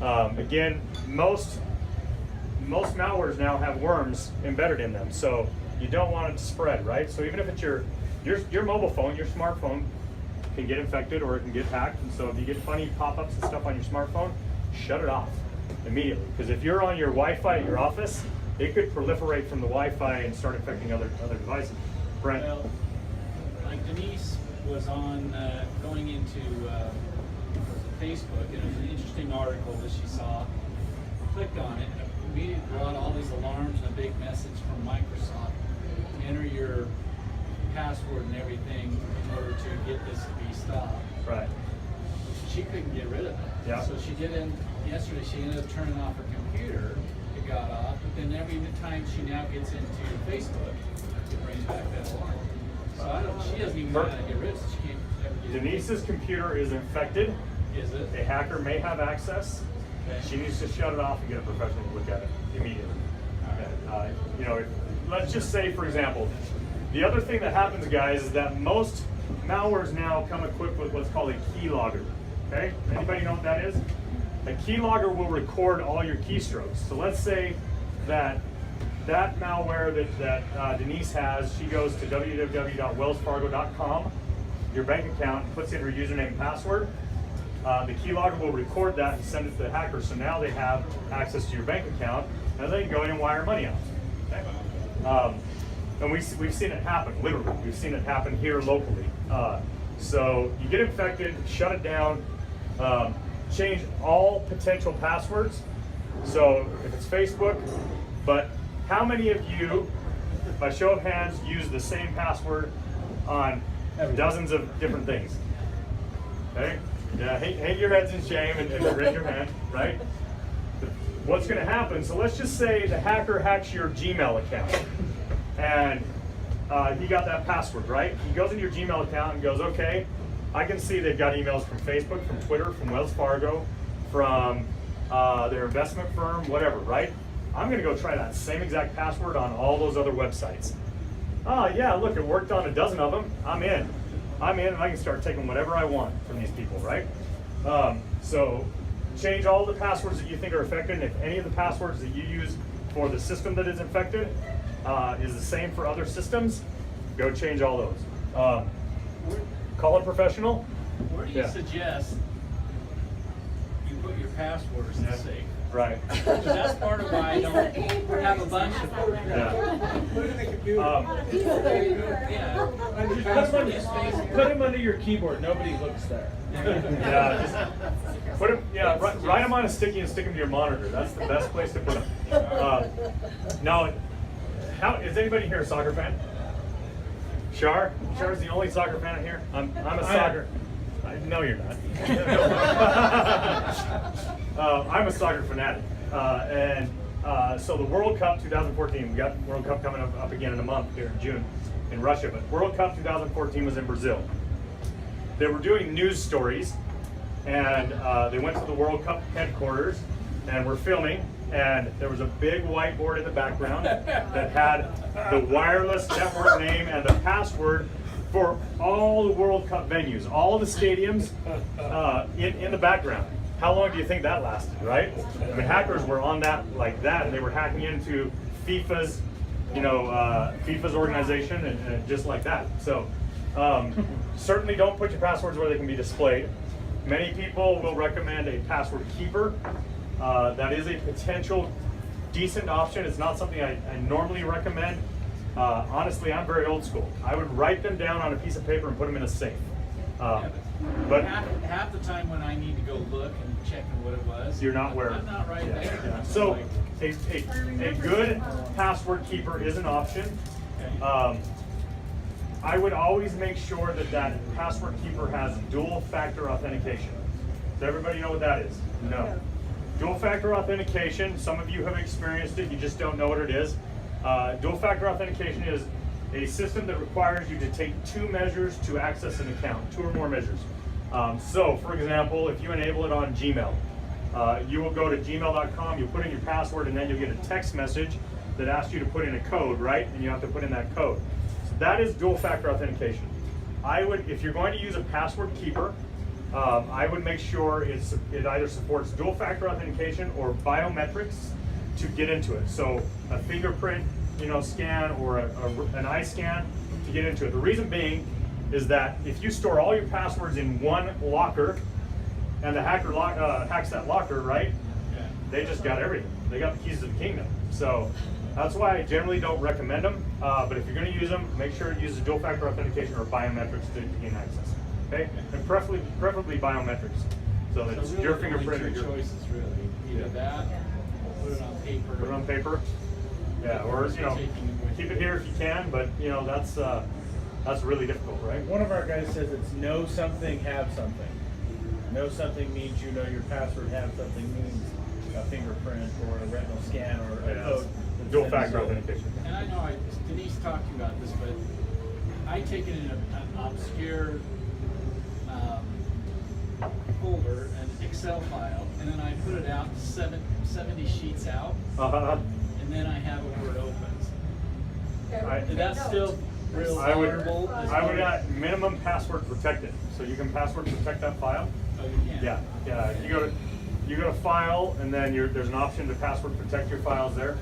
Again, most malwares now have worms embedded in them, so you don't want it to spread, right? So even if it's your mobile phone, your smartphone can get infected or it can get hacked, and so if you get funny pop-ups and stuff on your smartphone, shut it off immediately. Because if you're on your Wi-Fi at your office, it could proliferate from the Wi-Fi and start infecting other devices. Brent? Well, like Denise was on going into Facebook, and it was an interesting article that she saw. Clicked on it, and immediately brought all these alarms and a big message from Microsoft. Enter your password and everything in order to get this to be stopped. Right. She couldn't get rid of it. Yeah. So she did yesterday she ended up turning off her computer. It got off, but then every time she now gets into Facebook, it brings back that alarm. So she doesn't even know how to get rid of it. She can't ever get it. Denise's computer is infected. Is it? A hacker may have access. Okay. She needs to shut it off and get a professional to look at it immediately. Let's just say, for example, the other thing that happens, guys, is that most malwares now come equipped with what's called a keylogger. Okay? Anybody know what that is? A keylogger will record all your keystrokes. So let's say that malware that Denise has, she goes to www.wellsfargo.com, your bank account, puts in her username and password. The keylogger will record that and send it to the hacker. So now they have access to your bank account, and they can go in and wire money out. Okay? And we've seen it happen, literally. We've seen it happen here locally. So you get infected, shut it down, change all potential passwords. So if it's Facebook, but how many of you, by show of hands, use the same password on dozens of different things? Okay? Yeah, hang your heads in shame and raise your hand, right? What's going to happen, so let's just say the hacker hacks your Gmail account and he got that password, right? He goes into your Gmail account and goes, okay, I can see they've got emails from Facebook, from Twitter, from Wells Fargo, from their investment firm, whatever, right? I'm going to go try that same exact password on all those other websites. Oh, yeah, look, it worked on a dozen of them. I'm in and I can start taking whatever I want from these people, right? So change all the passwords that you think are affected, and if any of the passwords that you use for the system that is infected is the same for other systems, go change all those. Call a professional. Where do you suggest you put your passwords in safe? Right. Because that's part of why I don't have a bunch of them. Yeah. Put it in the computer. Yeah. Put them under your keyboard. Nobody looks there. Yeah, just put them. Yeah, write them on a sticky and stick them to your monitor. That's the best place to put them. Now, is anybody here a soccer fan? Char's the only soccer fan here. I'm a soccer. No, you're not. I'm a soccer fanatic. So the World Cup 2014, we got World Cup coming up again in a month here in June in Russia, but World Cup 2014 was in Brazil. They were doing news stories, and they went to the World Cup headquarters and were filming, and there was a big whiteboard in the background that had the wireless network name and the password for all the World Cup venues, all the stadiums in the background. How long do you think that lasted, right? I mean, hackers were on that like that, and they were hacking into FIFA's, FIFA's organization, and just like that. So certainly don't put your passwords where they can be displayed. Many people will recommend a password keeper. That is a potential decent option. It's not something I normally recommend. Honestly, I'm very old school. I would write them down on a piece of paper and put them in a safe. But half the time when I need to go look and check what it was, you're not where. I'm not right there. Yeah. So a good password keeper is an option. I would always make sure that password keeper has dual factor authentication. Does everybody know what that is? No. Dual factor authentication, some of you have experienced it, you just don't know what it is. Dual factor authentication is a system that requires you to take 2 measures to access an account, 2 or more measures. So, for example, if you enable it on Gmail, you will go to gmail.com, you'll put in your password, and then you'll get a text message that asks you to put in a code, right? And you have to put in that code. So that is dual factor authentication. If you're going to use a password keeper, I would make sure it either supports dual factor authentication or biometrics to get into it. So a fingerprint, scan, or an eye scan to get into it. The reason being is that if you store all your passwords in one locker, and the hacker hacks that locker, right? Yeah. They just got everything. They got the keys to the kingdom. So that's why I generally don't recommend them. But if you're going to use them, make sure it uses dual factor authentication or biometrics to gain access. Okay, and preferably biometrics. So that it's really your fingerprint. Only 2 choices really. Either that, or put it on paper. Put it on paper. Yeah, or keep it here if you can. But that's really difficult, right? One of our guys says it's know something, have something. Know something means you know your password. Have something means a fingerprint or a retinal scan or a code. Dual factor authentication. And I know Denise talked to you about this, but I take it in an obscure folder, an Excel file, and then I put it out 70 sheets out, and then I have it where it opens. That's still real vulnerable. I would add minimum password protected, so you can password protect that file. Oh, you can? Yeah. You go to file, and then there's an option to password protect your files there,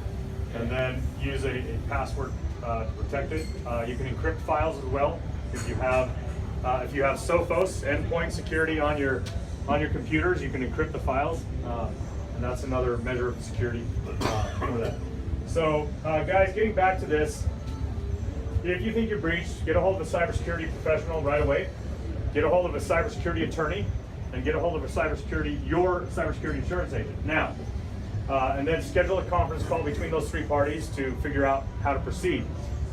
and then use a password to protect it. You can encrypt files as well if you have Sophos endpoint security on your computers. You can encrypt the files, and that's another measure of security for that. So, guys, getting back to this, if you think you're breached, get a hold of a cybersecurity professional right away. Get a hold of a cybersecurity attorney, and get a hold of your cybersecurity insurance agent now. And then schedule a conference call between those 3 parties to figure out how to proceed.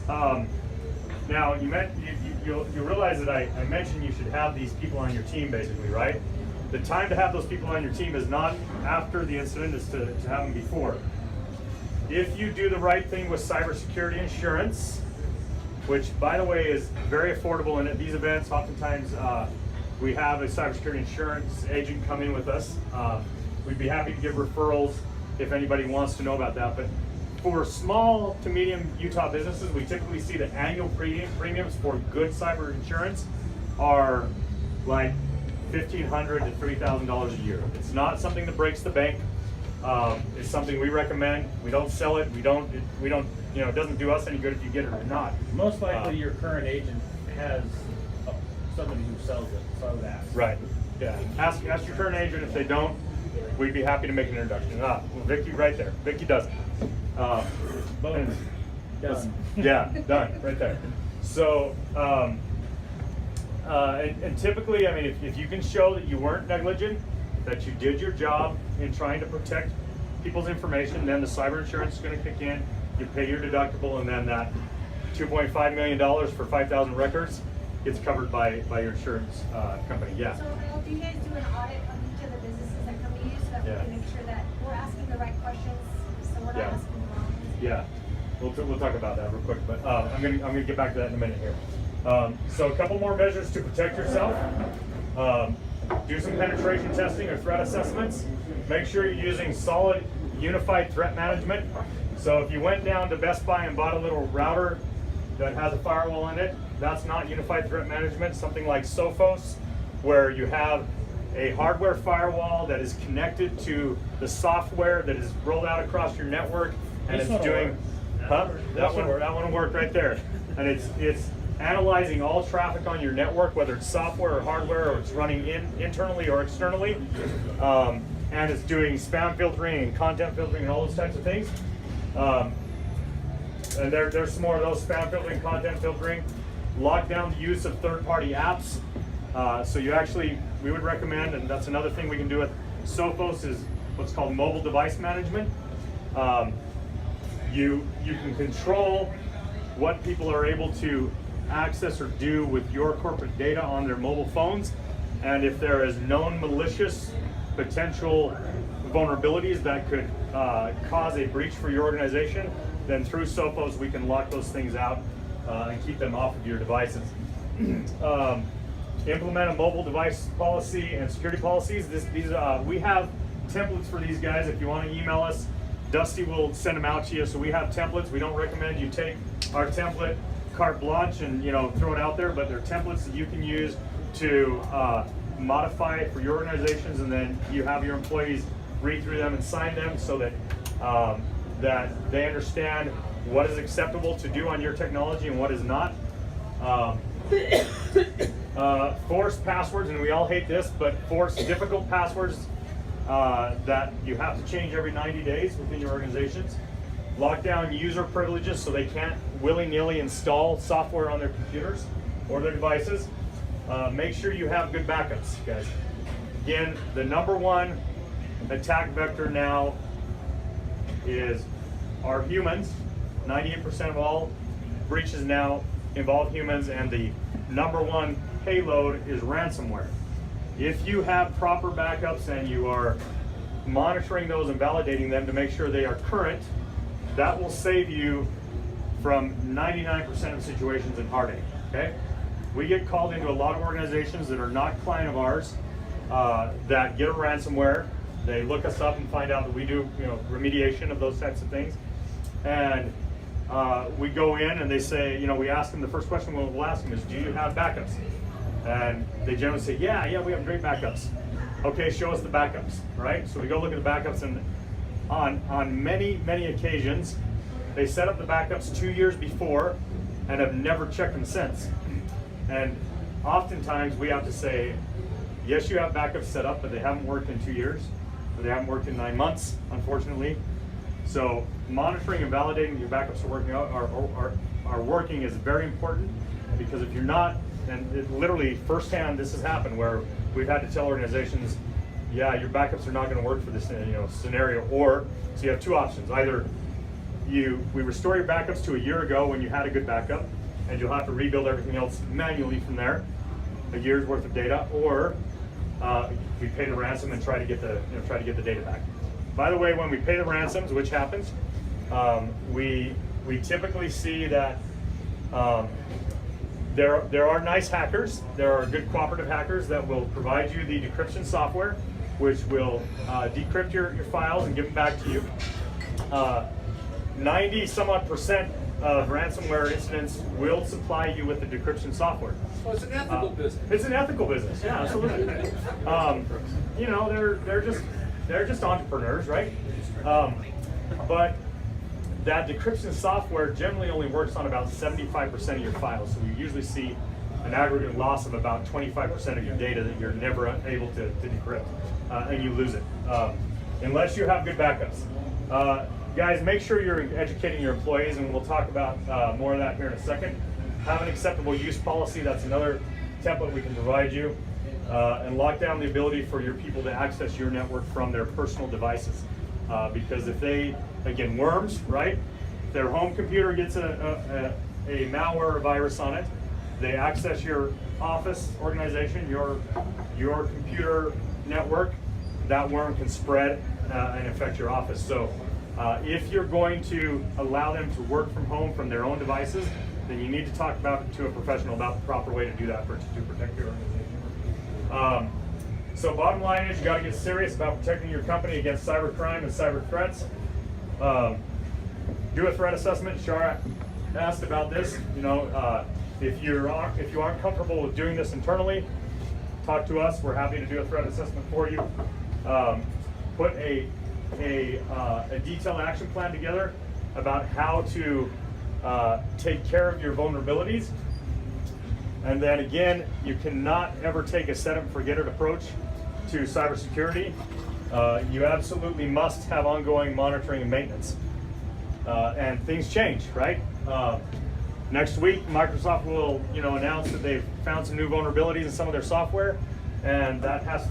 Now, you realize that I mentioned you should have these people on your team, basically, right? The time to have those people on your team is not after the incident, it's to have them before. If you do the right thing with cybersecurity insurance, which, by the way, is very affordable, and at these events, oftentimes we have a cybersecurity insurance agent come in with us. We'd be happy to give referrals if anybody wants to know about that. But for small to medium Utah businesses, we typically see that annual premiums for good cyber insurance are like $1,500 to $3,000 a year. It's not something that breaks the bank. It's something we recommend. We don't sell it. We don't. It doesn't do us any good if you get it or not. Most likely, your current agent has somebody who sells it. So I would ask. Right. Yeah. Ask your current agent. If they don't, we'd be happy to make an introduction. Well, Vicky, right there. Vicky does it. Boom. Done. Yeah, done. Right there. So, and typically, I mean, if you can show that you weren't negligent, that you did your job in trying to protect people's information, then the cyber insurance is going to kick in. You pay your deductible, and then that $2.5 million for 5,000 records gets covered by your insurance company. Yeah. So, Earl, do you guys do an audit of each of the businesses that come to you so that that Yeah. we can make sure that we're asking the right questions, so we're not Yeah. asking the wrong ones. Yeah, we'll talk about that real quick, but I'm gonna get back to that in a minute here. So a couple more measures to protect yourself. Do some penetration testing or threat assessments. Make sure you're using solid unified threat management. So if you went down to Best Buy and bought a little router that has a firewall in it, that's not unified threat management. Something like Sophos, where you have a hardware firewall that is connected to the software that is rolled out across your network, and This it's one'll doing, work. huh? That one That one will work right there. And it's analyzing all traffic on your network, whether it's software or hardware, or it's running internally or externally. And it's doing spam filtering and content filtering and all those types of things. And there's some more of those: spam filtering, content filtering. Lock down the use of third-party apps. So we would recommend, and that's another thing we can do with Sophos, is what's called mobile device management. You can control what people are able to access or do with your corporate data on their mobile phones, and if there is known malicious potential vulnerabilities that could cause a breach for your organization, then through Sophos we can lock those things out and keep them off of your devices. Implement a mobile device policy and security policies. We have templates for these guys. If you want to email us, Dusty will send them out to you. So we have templates. We don't recommend you take our template carte blanche and throw it out there, but they're templates that you can use to modify it for your organizations, and then you have your employees read through them and sign them so that that they understand what is acceptable to do on your technology and what is not. Forced passwords, and we all hate this, but forced difficult passwords that you have to change every 90 days within your organizations. Lock down user privileges so they can't willy-nilly install software on their computers or their devices. Make sure you have good backups, guys. Again, the number one attack vector now are humans. 98% of all breaches now involve humans, and the number one payload is ransomware. If you have proper backups and you are monitoring those and validating them to make sure they are current, that will save you from 99% of situations in heartache, okay? We get called into a lot of organizations that are not client of ours that get a ransomware. They look us up and find out that we do remediation of those types of things. And we go in and they say, we ask them, the first question we'll ask them is, do you have backups? And they generally say, yeah, we have great backups. Okay, show us the backups, right? So we go look at the backups, and on many occasions, they set up the backups 2 years before and have never checked them since. And oftentimes we have to say, yes, you have backups set up, but they haven't worked in 2 years, or they haven't worked in 9 months, unfortunately. So monitoring and validating your backups are working is very important, because if you're not, and it literally firsthand this has happened where we've had to tell organizations, yeah, your backups are not going to work for this scenario. Or so you have two options: either we restore your backups to a year ago when you had a good backup, and you'll have to rebuild everything else manually from there, a year's worth of data, or we pay the ransom and try to get the data back. By the way, when we pay the ransoms, which happens, we typically see that there are nice hackers. There are good cooperative hackers that will provide you the decryption software, which will decrypt your files and give them back to you. 90-some-odd% of ransomware incidents will supply you with the decryption software. Well, it's an ethical business. It's an ethical business, yeah, absolutely. They're just entrepreneurs, right? But that decryption software generally only works on about 75% of your files. So you usually see an aggregate loss of about 25% of your data that you're never able to decrypt, and you lose it, unless you have good backups. Guys, make sure you're educating your employees, and we'll talk about more of that here in a second. Have an acceptable use policy. That's another template we can provide you. And lock down the ability for your people to access your network from their personal devices. Because if they, again, worms, right? If their home computer gets a malware or virus on it, they access your office organization, your computer network, that worm can spread and affect your office. So if you're going to allow them to work from home from their own devices, then you need to talk to a professional about the proper way to do that to protect your organization. So bottom line is you got to get serious about protecting your company against cybercrime and cyber threats. Do a threat assessment. Shara asked about this. If you aren't comfortable with doing this internally, talk to us. We're happy to do a threat assessment for you. Put a detailed action plan together about how to take care of your vulnerabilities. And then again, you cannot ever take a set it and forget it approach to cybersecurity. You absolutely must have ongoing monitoring and maintenance. And things change, right? Next week, Microsoft will, announce that they've found some new vulnerabilities in some of their software, and that has,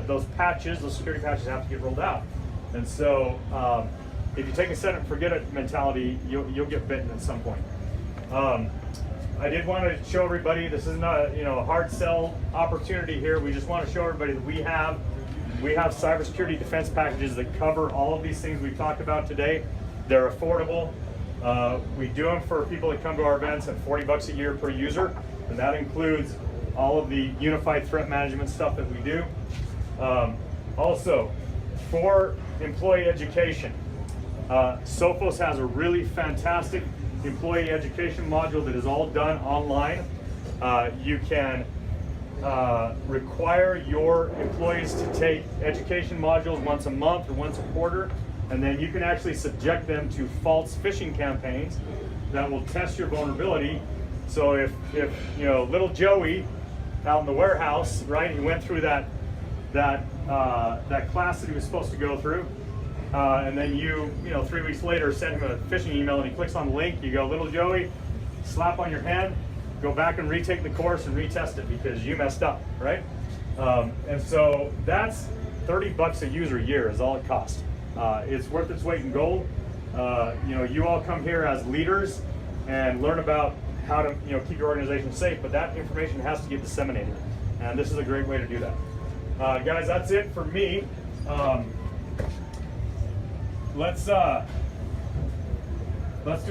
those patches, those security patches, have to get rolled out. And so, if you take a set it and forget it mentality, you'll get bitten at some point. I did want to show everybody, this isn't a hard sell opportunity here. We just want to show everybody that we have cybersecurity defense packages that cover all of these things we've talked about today. They're affordable. We do them for people that come to our events at $40 a year per user, and that includes all of the unified threat management stuff that we do. Also, for employee education, Sophos has a really fantastic employee education module that is all done online. You can require your employees to take education modules once a month or once a quarter, and then you can actually subject them to false phishing campaigns that will test your vulnerability. So if little Joey out in the warehouse, right, he went through that class that he was supposed to go through, and then you 3 weeks later send him a phishing email and he clicks on the link, you go, little Joey, slap on your hand, go back and retake the course and retest it because you messed up, right? And so that's $30 a user a year is all it costs. It's worth its weight in gold. You all come here as leaders and learn about how to keep your organization safe, but that information has to get disseminated, and this is a great way to do that. Guys, that's it for me. Let's do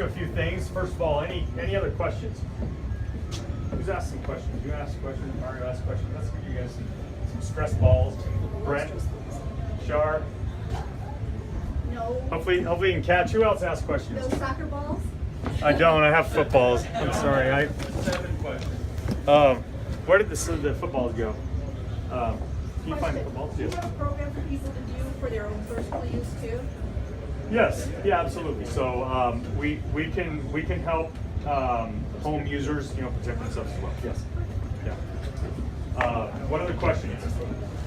a few things. First of all, any other questions? Who's asked some questions? You asked questions. Mario asked questions. Let's give you guys some stress balls. Brent, Shar. No. Hopefully you can catch. Who else asked questions? No soccer balls? I don't. I have footballs. I'm sorry. 7 questions. Where did the footballs go? Can you find the footballs? Do you have a program for people to do for their own personal use too? Yes. Yeah. Absolutely. So we can help home users protect themselves as well. Yes. Yeah. What other questions?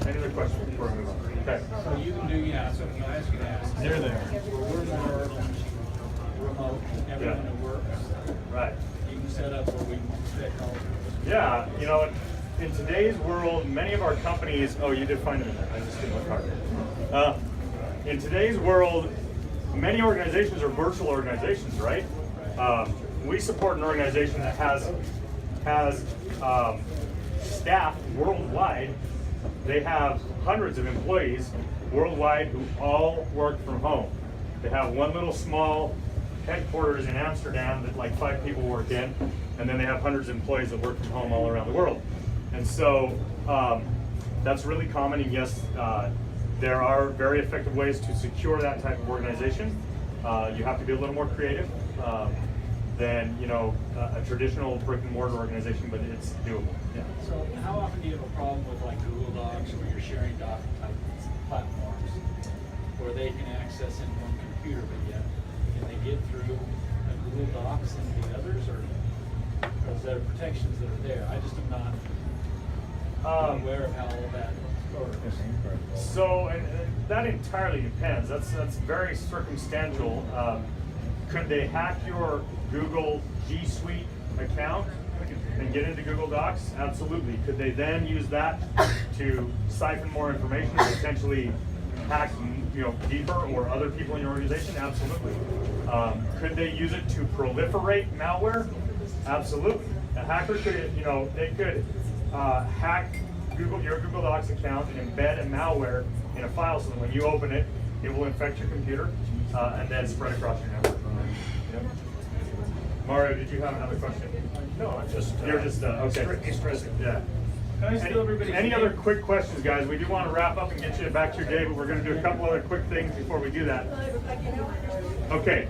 Any other questions before we move on? Okay. So you can do, so if you ask, you can ask. They're there. We're more remote, everyone that works. Right. You can set up where we fit all. Yeah, in today's world, many of our companies, oh, you did find them in there, I just didn't look hard. In today's world, many organizations are virtual organizations, right? We support an organization that has staff worldwide. They have hundreds of employees worldwide who all work from home. They have one little small headquarters in Amsterdam that like 5 people work in, and then they have hundreds of employees that work from home all around the world. And so that's really common, and yes, there are very effective ways to secure that type of organization. You have to be a little more creative than a traditional brick and mortar organization, but it's doable. Yeah. So how often do you have a problem with like Google Docs where you're sharing doc type platforms where they can access in one computer, but yet can they get through a Google Docs and the others, or is there protections that are there? I just am not aware of how all that works. So, and that entirely depends. That's very circumstantial. Could they hack your Google G Suite account and get into Google Docs? Absolutely. Could they then use that to siphon more information and potentially hack deeper or other people in your organization? Absolutely. Could they use it to proliferate malware? Absolutely. A hacker could, they could hack your Google Docs account and embed a malware in a file so that when you open it, it will infect your computer and then spread across your network. Yep. Mario, did you have another question? No, I'm just. You're just okay. He's stressing. Yeah. Can I steal everybody's Any name? other quick questions, guys? We do want to wrap up and get you back to your day, but we're going to do a couple other quick things before we do that. Okay.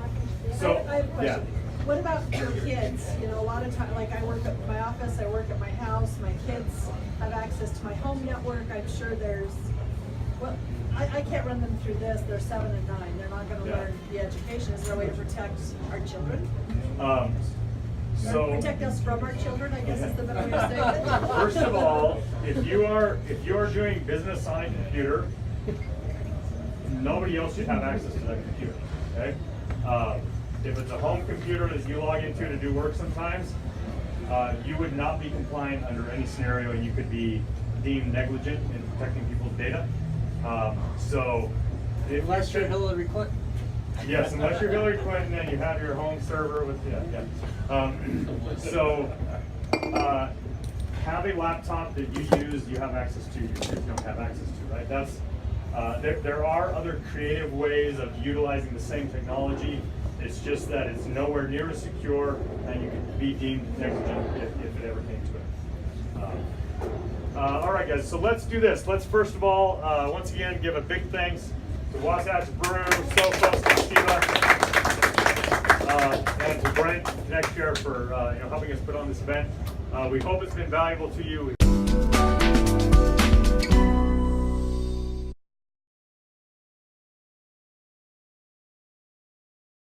So, I have a yeah. question. What about your kids? You know, a lot of time, like I work at my office, I work at my house, my kids have access to my home network. I'm sure there's, well, I can't run them through this. They're 7 and 9. They're not gonna Yeah. learn the education. Is there a way to protect our children? So, Protect us from our children, I guess is the better way of saying it. first of all, if you are doing business on a computer, nobody else should have access to that computer. Okay. If it's a home computer that you log into to do work sometimes, you would not be compliant under any scenario, and you could be deemed negligent in protecting people's data. So, if Unless you're Hillary Clinton. yes, unless you're Hillary Clinton and you have your home server with so have a laptop that you use, you have access to, your kids don't have access to, right? That's there are other creative ways of utilizing the same technology. It's just that it's nowhere near as secure, and you can be deemed negligent if it ever came to it. All right, guys. So let's do this. Let's first of all, once again, give a big thanks to Wasatch Brew, Sophos, Toshiba, and to Brent Nexus for helping us put on this event. We hope it's been valuable to you.